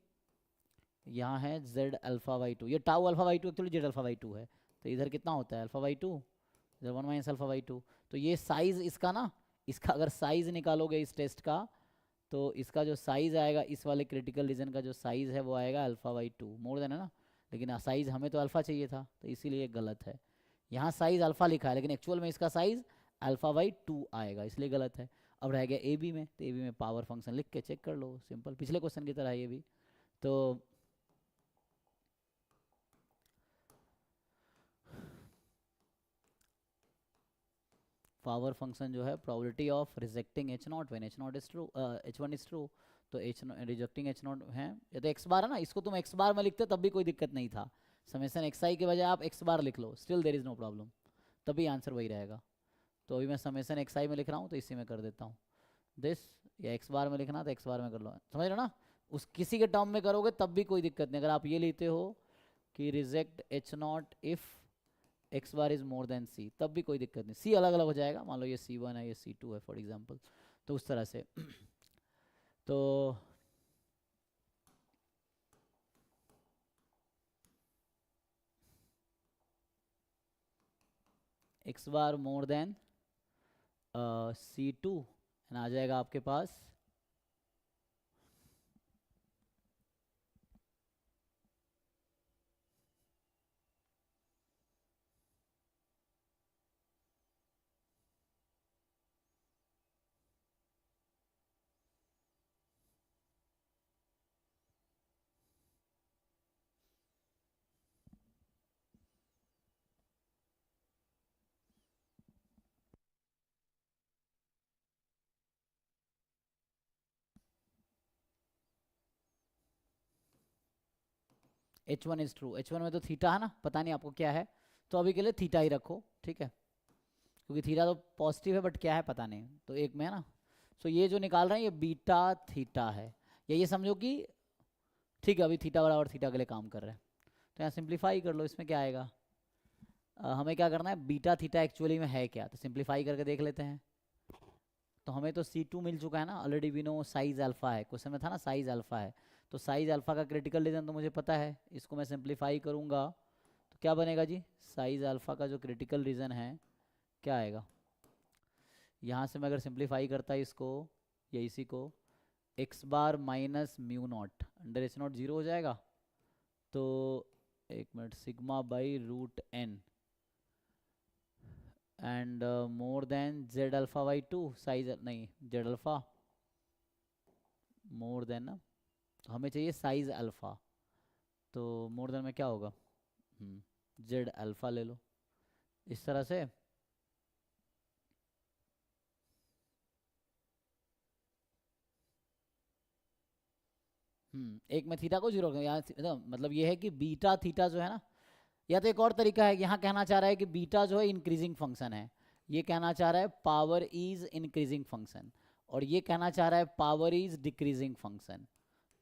यहाँ है जेड अल्फा बाई 2, ये tau alpha by 2 actually Z alpha by 2 है, तो इधर कितना होता है अल्फा बाई 2, इधर 1 माइनस अल्फा बाई 2, तो ये साइज इसका ना, इसका अगर साइज निकालोगे इस टेस्ट का, तो इसका जो साइज आएगा इस वाले क्रिटिकल रीजन का जो साइज है वो आएगा अल्फा बाई 2 मोर देन, है ना, लेकिन साइज हमें तो अल्फा चाहिए था, तो इसीलिए गलत है, यहाँ साइज अल्फा लिखा है लेकिन एक्चुअल में इसका साइज अल्फा बाई 2 आएगा, इसलिए गलत है। अब रह गया ए बी में, तो ए बी में पावर फंक्शन लिख के चेक कर लो, सिंपल पिछले क्वेश्चन की तरह ये भी। तो पावर फंक्शन जो है probability of rejecting H not when H not is true, H one is true, तो एच रिजेक्टिंग एच नॉट है, ये तो एक्स बार है ना, इसको तुम एक्स बार में लिखते तब भी कोई दिक्कत नहीं था, समेशन एक्स आई के बजाय आप एक्स बार लिख लो, still there is no problem, तभी आंसर वही रहेगा। तो अभी मैं समेशन एक्स आई में लिख रहा हूँ तो इसी में कर देता हूँ दिस, या एक्स बार में लिखना तो एक्स बार में कर लो, समझ रहे हो ना, उस किसी के टर्म में करोगे तब भी कोई दिक्कत नहीं। अगर आप ये लेते हो कि reject H not if x bar is more than c, तब भी कोई दिक्कत नहीं, सी अलग अलग हो जाएगा, मान लो ये C1 है ये C2 है फॉर एग्जांपल, तो उस तरह से तो x bar more then C2 आ जाएगा आपके पास H1 इज ट्रू, H1 में तो थीटा है ना, पता नहीं आपको क्या है, तो अभी के लिए थीटा ही रखो, ठीक है, क्योंकि थीटा तो पॉजिटिव है बट क्या है पता नहीं, तो एक में है ना, सो ये जो निकाल रहे हैं ये बीटा थीटा है, या ये समझो कि ठीक है अभी थीटा बराबर थीटा के लिए काम कर रहे हैं, तो यहाँ सिंप्लीफाई कर लो, इसमें क्या आएगा, हमें क्या करना है, बीटा थीटा एक्चुअली में है क्या, तो सिंप्लीफाई करके देख लेते हैं। तो हमें तो C2 मिल चुका है ना, already we know size alpha है, क्वेश्चन में था ना साइज अल्फा है, तो साइज अल्फा का क्रिटिकल रीजन तो मुझे पता है, इसको मैं सिंप्लीफाई करूँगा तो क्या बनेगा जी, साइज अल्फा का जो क्रिटिकल रीजन है क्या आएगा, यहाँ से मैं अगर सिंप्लीफाई करता इसको या इसी को, x bar minus mu not under h not zero हो जाएगा, तो एक minute sigma by root n and more than z alpha by two, size नहीं जेड अल्फा मोर देन ना, तो हमें चाहिए साइज अल्फा, तो मोर देन में क्या होगा, जेड अल्फा ले लो, इस तरह से एक में थीटा को जीरो, यहाँ मतलब ये है कि बीटा थीटा जो है ना, या तो एक और तरीका है, यहाँ कहना चाह रहा है कि बीटा जो है इंक्रीजिंग फंक्शन है, ये कहना चाह रहा है पावर इज इंक्रीजिंग फंक्शन, और ये कहना चाह रहा है power is decreasing function,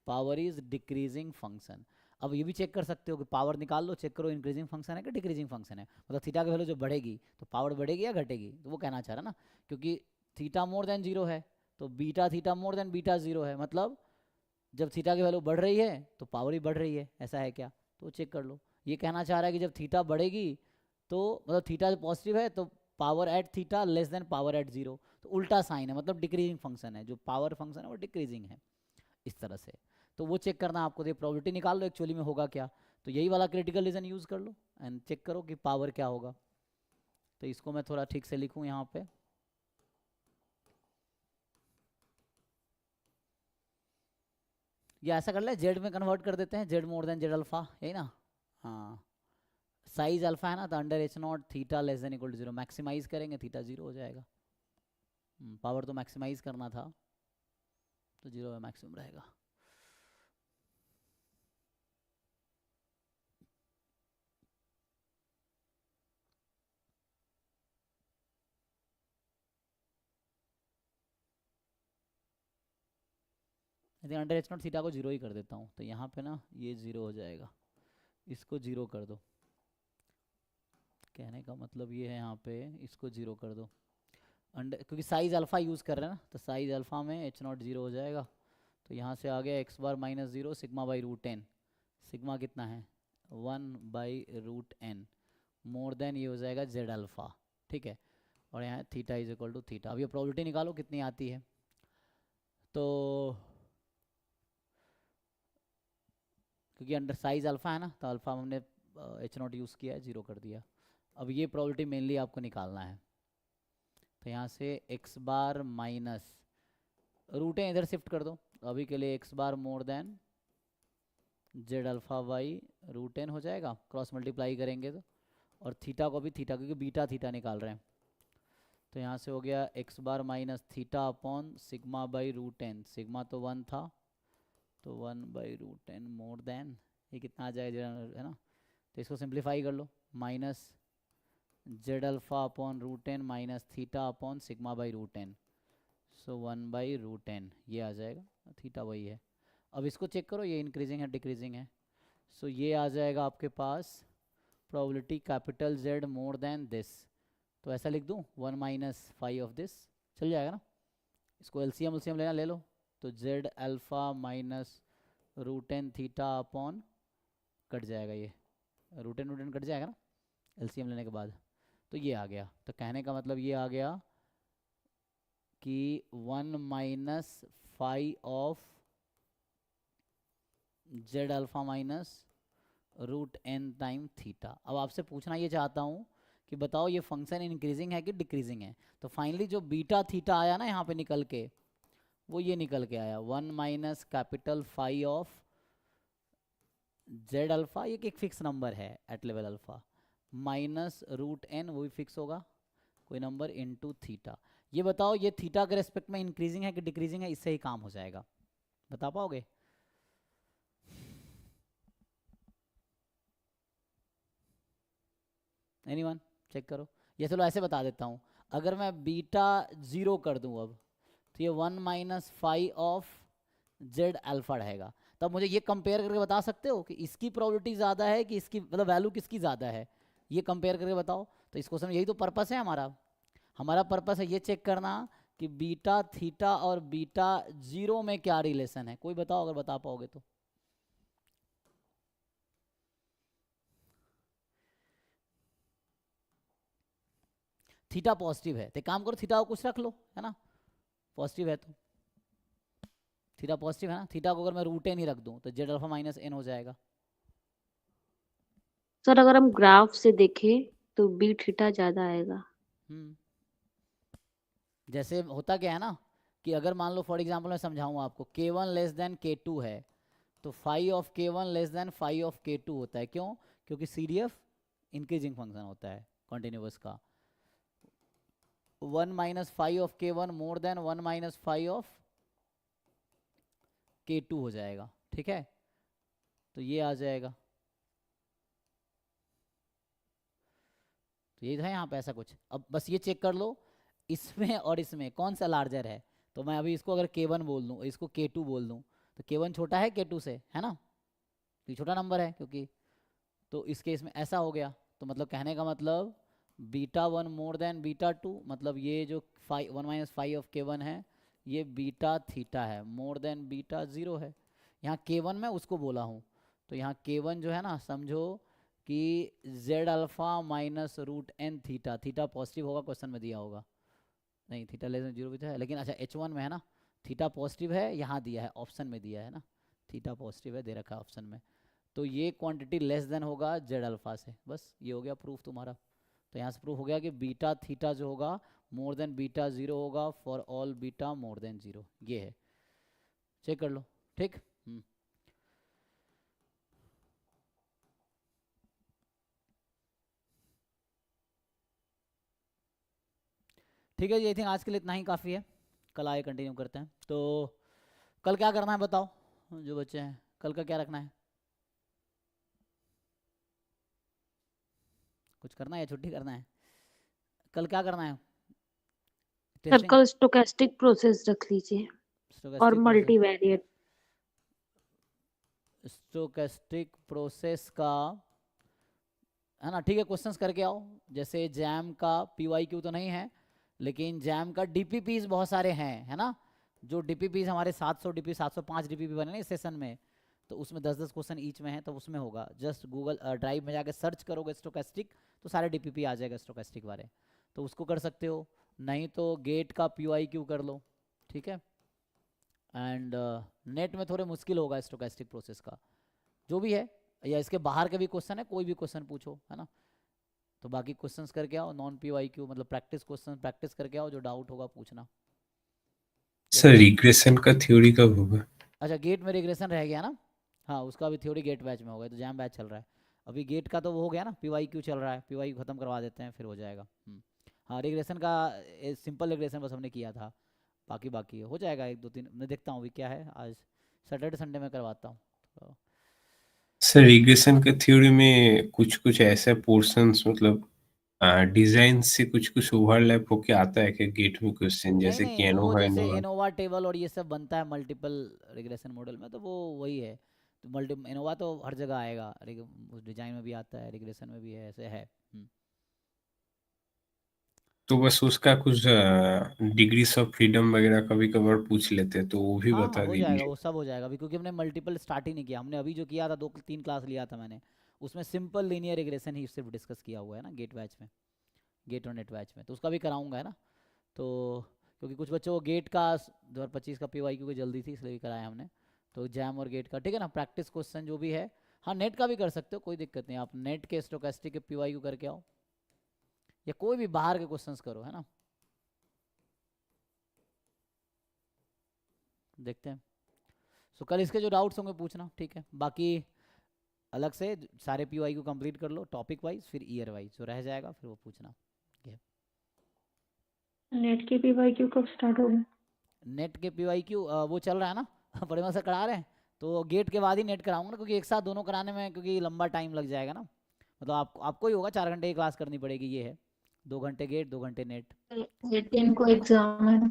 power is decreasing function. अब ये भी चेक कर सकते हो कि पावर निकाल लो, चेक करो इंक्रीजिंग फंक्शन है कि डिक्रीजिंग फंक्शन है, मतलब थीटा की वैल्यू जो बढ़ेगी तो पावर बढ़ेगी या घटेगी, तो वो कहना चाह रहा है ना, क्योंकि थीटा मोर देन जीरो है तो beta theta more than beta zero है, मतलब जब थीटा की वैल्यू बढ़ रही है तो पावर ही बढ़ रही है, ऐसा है क्या, तो चेक कर लो। ये कहना चाह रहा है कि जब थीटा बढ़ेगी तो मतलब थीटा पॉजिटिव है तो power at theta less than power at zero, तो उल्टा साइन है, मतलब डिक्रीजिंग फंक्शन है, जो पावर फंक्शन है वो डिक्रीजिंग है, इस तरह से। तो वो चेक करना आपको, तो प्रोबेबिलिटी निकाल लो एक्चुअली में होगा क्या, तो यही वाला क्रिटिकल रीजन यूज़ कर लो एंड चेक करो कि पावर क्या होगा। तो इसको मैं थोड़ा ठीक से लिखूँ यहाँ पे, या ऐसा कर ले जेड में कन्वर्ट कर देते हैं, z more than z alpha, यही ना, हाँ साइज अल्फा है ना, तो under h not theta less than equal to zero, maximise करेंगे थीटा जीरो हो जाएगा, पावर तो मैक्सिमाइज करना था तो जीरो मैक्सिमम रहेगा। अंडर एच नॉट थीटा को जीरो ही कर देता हूँ, तो यहाँ पे ना ये जीरो हो जाएगा, इसको जीरो कर दो, कहने का मतलब ये है यहाँ पे इसको जीरो कर दो, अंडर क्योंकि साइज अल्फा यूज़ कर रहे हैं ना, तो साइज अल्फा में एच नॉट जीरो हो जाएगा, तो यहाँ से आ गया x bar minus zero sigma by root n, sigma कितना है 1 by root n, more than ये हो जाएगा जेड अल्फा, ठीक है, और यहाँ theta is equal to theta. अब ये प्रोबेबिलिटी निकालो कितनी आती है, तो क्योंकि अंडर साइज अल्फा है ना, तो अल्फा हमने एच नॉट यूज़ किया है, जीरो कर दिया। अब ये प्रोबेबिलिटी मेनली आपको निकालना है, तो यहाँ से एक्स बार माइनस रूटें इधर शिफ्ट कर दो, अभी के लिए x bar more than z alpha by root n हो जाएगा, क्रॉस मल्टीप्लाई करेंगे तो, और थीटा को भी थीटा, क्योंकि बीटा थीटा निकाल रहे हैं, तो यहाँ से हो गया x bar minus theta upon sigma by root n, sigma तो 1 था तो 1 by root n more than, ये कितना आ जाएगा है ना, तो इसको सिंप्लीफाई कर लो, minus z alpha upon root n minus theta upon sigma by root n, so 1 by root n, ये आ जाएगा, थीटा वही है। अब इसको चेक करो ये इंक्रीजिंग है डिक्रीजिंग है, सो ये आ जाएगा आपके पास probability capital z more than this, तो ऐसा लिख दूँ 1 माइनस 5 ऑफ दिस, चल जाएगा ना। इसको एलसीएम लेना ले लो, तो z alpha minus root n theta upon cut जाएगा, ये रूट एन कट जाएगा ना एलसीएम लेने के बाद, तो ये आ गया। तो कहने का मतलब ये आ गया कि 1 minus 5 of z alpha minus root n time theta. अब आपसे पूछना ये चाहता हूँ कि बताओ ये फंक्शन इंक्रीजिंग है कि डिक्रीजिंग है, तो फाइनली जो बीटा थीटा आया ना यहाँ पे निकल के, वो ये निकल के आया 1 minus capital 5 of z alpha, ये एक फिक्स नंबर है at level alpha, minus root n, वो भी फिक्स होगा कोई नंबर, इनटू थीटा। ये बताओ ये थीटा के रेस्पेक्ट में इंक्रीजिंग है कि डिक्रीजिंग है, इससे ही काम हो जाएगा, बता पाओगे? एनीवन चेक करो, ये चलो ऐसे बता देता हूँ, अगर मैं बीटा 0 कर दूँ अब, तो ये 1 माइनस 5 ऑफ जेड अल्फा रहेगा। तब मुझे ये कंपेयर करके बता सकते हो कि इसकी प्रोबेबिलिटी ज़्यादा है कि इसकी, मतलब वैल्यू किसकी ज़्यादा है, ये कंपेयर करके बताओ। तो इस क्वेश्चन में यही तो पर्पस है हमारा पर्पस है ये चेक करना कि बीटा थीटा और बीटा 0 में क्या रिलेशन है, कोई बताओ अगर बता पाओगे तो। थीटा पॉजिटिव है तो काम करो थीटा को कुछ रख लो, है ना, पॉजिटिव है तो थीटा पॉजिटिव है ना, थीटा को अगर मैं रूट एन ही रख दूं तो जेड अल्फा माइनस एन हो जाएगा। सर अगर हम ग्राफ से देखें तो बी थीटा ज्यादा आएगा। जैसे होता क्या है ना कि अगर मान लो फॉर एग्जांपल मैं समझाऊं आपको, k1 लेस देन k2 है तो phi of k1 less than phi of k2 होता है, क्यों? क्योंकि CDF इंक्रीजिंग फंक्शन होता है कॉन्टिन्यूअस का। 1 minus phi of k1 more than 1 minus phi of k2 हो जाएगा, ठीक है, तो ये आ जाएगा, तो ये है यहाँ पे ऐसा कुछ। अब बस ये चेक कर लो इसमें और इसमें कौन सा लार्जर है, तो मैं अभी इसको अगर k1 बोल दूँ, इसको k2 बोल दूँ, तो k1 छोटा है k2 से, है ना, तो ये छोटा नंबर है क्योंकि, तो इस केस में ऐसा हो गया। तो मतलब कहने का मतलब बीटा 1 मोर देन बीटा 2, मतलब ये जो 1 माइनस 5 ऑफ k1 है ये बीटा थीटा है मोर देन बीटा 0 है। यहाँ k1 मैं उसको बोला हूँ, तो यहाँ k1 जो है ना, समझो कि z alpha minus root n theta, theta positive होगा क्वेश्चन में दिया होगा, नहीं थीटा लेस देन 0 भी तो है, लेकिन अच्छा h1 में है ना थीटा पॉजिटिव है, यहाँ दिया है ऑप्शन में दिया है ना, थीटा पॉजिटिव है दे रखा है ऑप्शन में, तो ये क्वांटिटी लेस देन होगा जेड अल्फा से, बस ये हो गया प्रूफ तुम्हारा। तो यहाँ से प्रूफ हो गया कि बीटा थीटा जो होगा मोर देन बीटा 0 होगा for all beta more than 0, ये है, चेक कर लो, ठीक। ठीक है जी, आई थिंक आज के लिए इतना ही काफ़ी है, कल आए कंटिन्यू करते हैं। तो कल क्या करना है बताओ जो बच्चे हैं, कल का क्या रखना है, कुछ करना है या छुट्टी करना है? कल क्या करना है? सर कल स्टोकेस्टिक प्रोसेस रख लीजिए और मल्टीवेरिएट। स्टोकेस्टिक प्रोसेस का है ना, ठीक है, क्वेश्चंस करके आओ। जैसे जैम का PYQ तो नहीं है, लेकिन जैम का DPPs बहुत सारे हैं, है ना, जो DPPs हमारे 705 DPP बने ना इस सेशन में, तो उसमें 10-10 क्वेश्चन ईच में है, तो उसमें होगा। जस्ट गूगल ड्राइव में जाके सर्च करोगे स्टोकेस्टिक तो सारे DPP आ जाएगा स्टोकेस्टिक वाले, तो उसको कर सकते हो, नहीं तो गेट का PYQ कर लो, ठीक है। एंड नेट में थोड़े मुश्किल होगा स्टोकेस्टिक प्रोसेस का, जो भी है, या इसके बाहर के भी क्वेश्चन है, कोई भी क्वेश्चन पूछो, है ना, तो बाकी क्वेश्चंस करके आओ, नॉन PYQ मतलब प्रैक्टिस क्वेश्चन प्रैक्टिस करके आओ, जो डाउट होगा पूछना। सर रिग्रेशन का थ्योरी कब होगा? अच्छा गेट में रिग्रेशन रह गया ना, हाँ उसका भी थ्योरी गेट बैच में होगा, तो जैम बैच चल रहा है अभी, गेट का तो वो हो गया ना, PYQ चल रहा है, PYQ खत्म करवा देते हैं फिर हो जाएगा। हाँ रिग्रेशन का सिंपल रिग्रेशन बस हमने किया था, बाकी हो जाएगा 1 2 3। मैं देखता हूँ अभी क्या है, आज सैटरडे संडे में करवाता हूँ तो। सर रिग्रेशन का थ्योरी में कुछ कुछ ऐसे पोर्शंस मतलब डिजाइन से कुछ कुछ ओवरलैप होके आता है कि गेट में क्वेश्चन, नहीं जैसे कि नहीं, वो एनोवा जैसे एनोवा। एनोवा टेबल और ये सब बनता है मल्टीपल रिग्रेशन मॉडल में, तो वो वही है। तो मल्टी एनोवा तो हर जगह आएगा, उस डिजाइन में भी आता है, रिग्रेशन में भी है, ऐसे है। तो बस उसका कुछ डिग्रीज ऑफ फ्रीडम वगैरह कभी कभार पूछ लेते हैं, तो वो भी हाँ बता हो जाएगा, दीजिए। वो सब हो जाएगा अभी, क्योंकि हमने मल्टीपल स्टार्ट ही नहीं किया। हमने अभी जो किया था 2 3 क्लास लिया था मैंने, उसमें सिंपल लीनियर रिग्रेशन ही सिर्फ डिस्कस किया हुआ है ना गेट बैच में, गेट और नेट बैच में। तो उसका भी कराऊंगा है ना, तो क्योंकि कुछ बच्चों को गेट का 2025 का PYQ की जल्दी थी इसलिए भी कराया हमने। तो जैम और गेट का ठीक है ना, प्रैक्टिस क्वेश्चन जो भी है। हाँ नेट का भी कर सकते हो, कोई दिक्कत नहीं, आप नेट के स्टोकेस्टिक के PYQ करके आओ, या कोई भी बाहर के क्वेश्चंस करो, है ना, देखते हैं। सो कल इसके जो डाउट्स होंगे पूछना, ठीक है। बाकी अलग से सारे PYQ कंप्लीट कर लो टॉपिक वाइज, फिर ईयर वाइज जो रह जाएगा फिर वो पूछना। नेट के PYQ कब स्टार्ट होगा? नेट के PYQ वो चल रहा है ना बड़े मत से करा रहे हैं, तो गेट के बाद ही नेट कराऊंगा ना, क्योंकि एक साथ दोनों कराने में क्योंकि लंबा टाइम लग जाएगा ना। मतलब आपको ही होगा 4 घंटे की क्लास करनी पड़ेगी, ये है 2 घंटे गेट 2 घंटे नेट। 18 को एग्जाम है।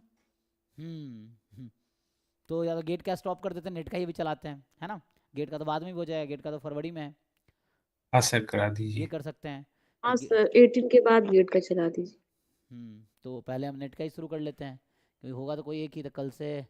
तो या तो गेट का स्टॉप कर देते हैं, नेट का ही भी चलाते हैं, है ना। गेट का तो बाद में भी हो जाएगा, गेट का तो फरवरी में है, हाँ सर करा ये दीजिए। कर सकते हैं। हाँ तो सर 18 के बाद गेट का चला दीजिए। तो पहले हम नेट का ही शुरू कर लेते हैं, क्योंकि होगा तो कोई एक ही, तो कल से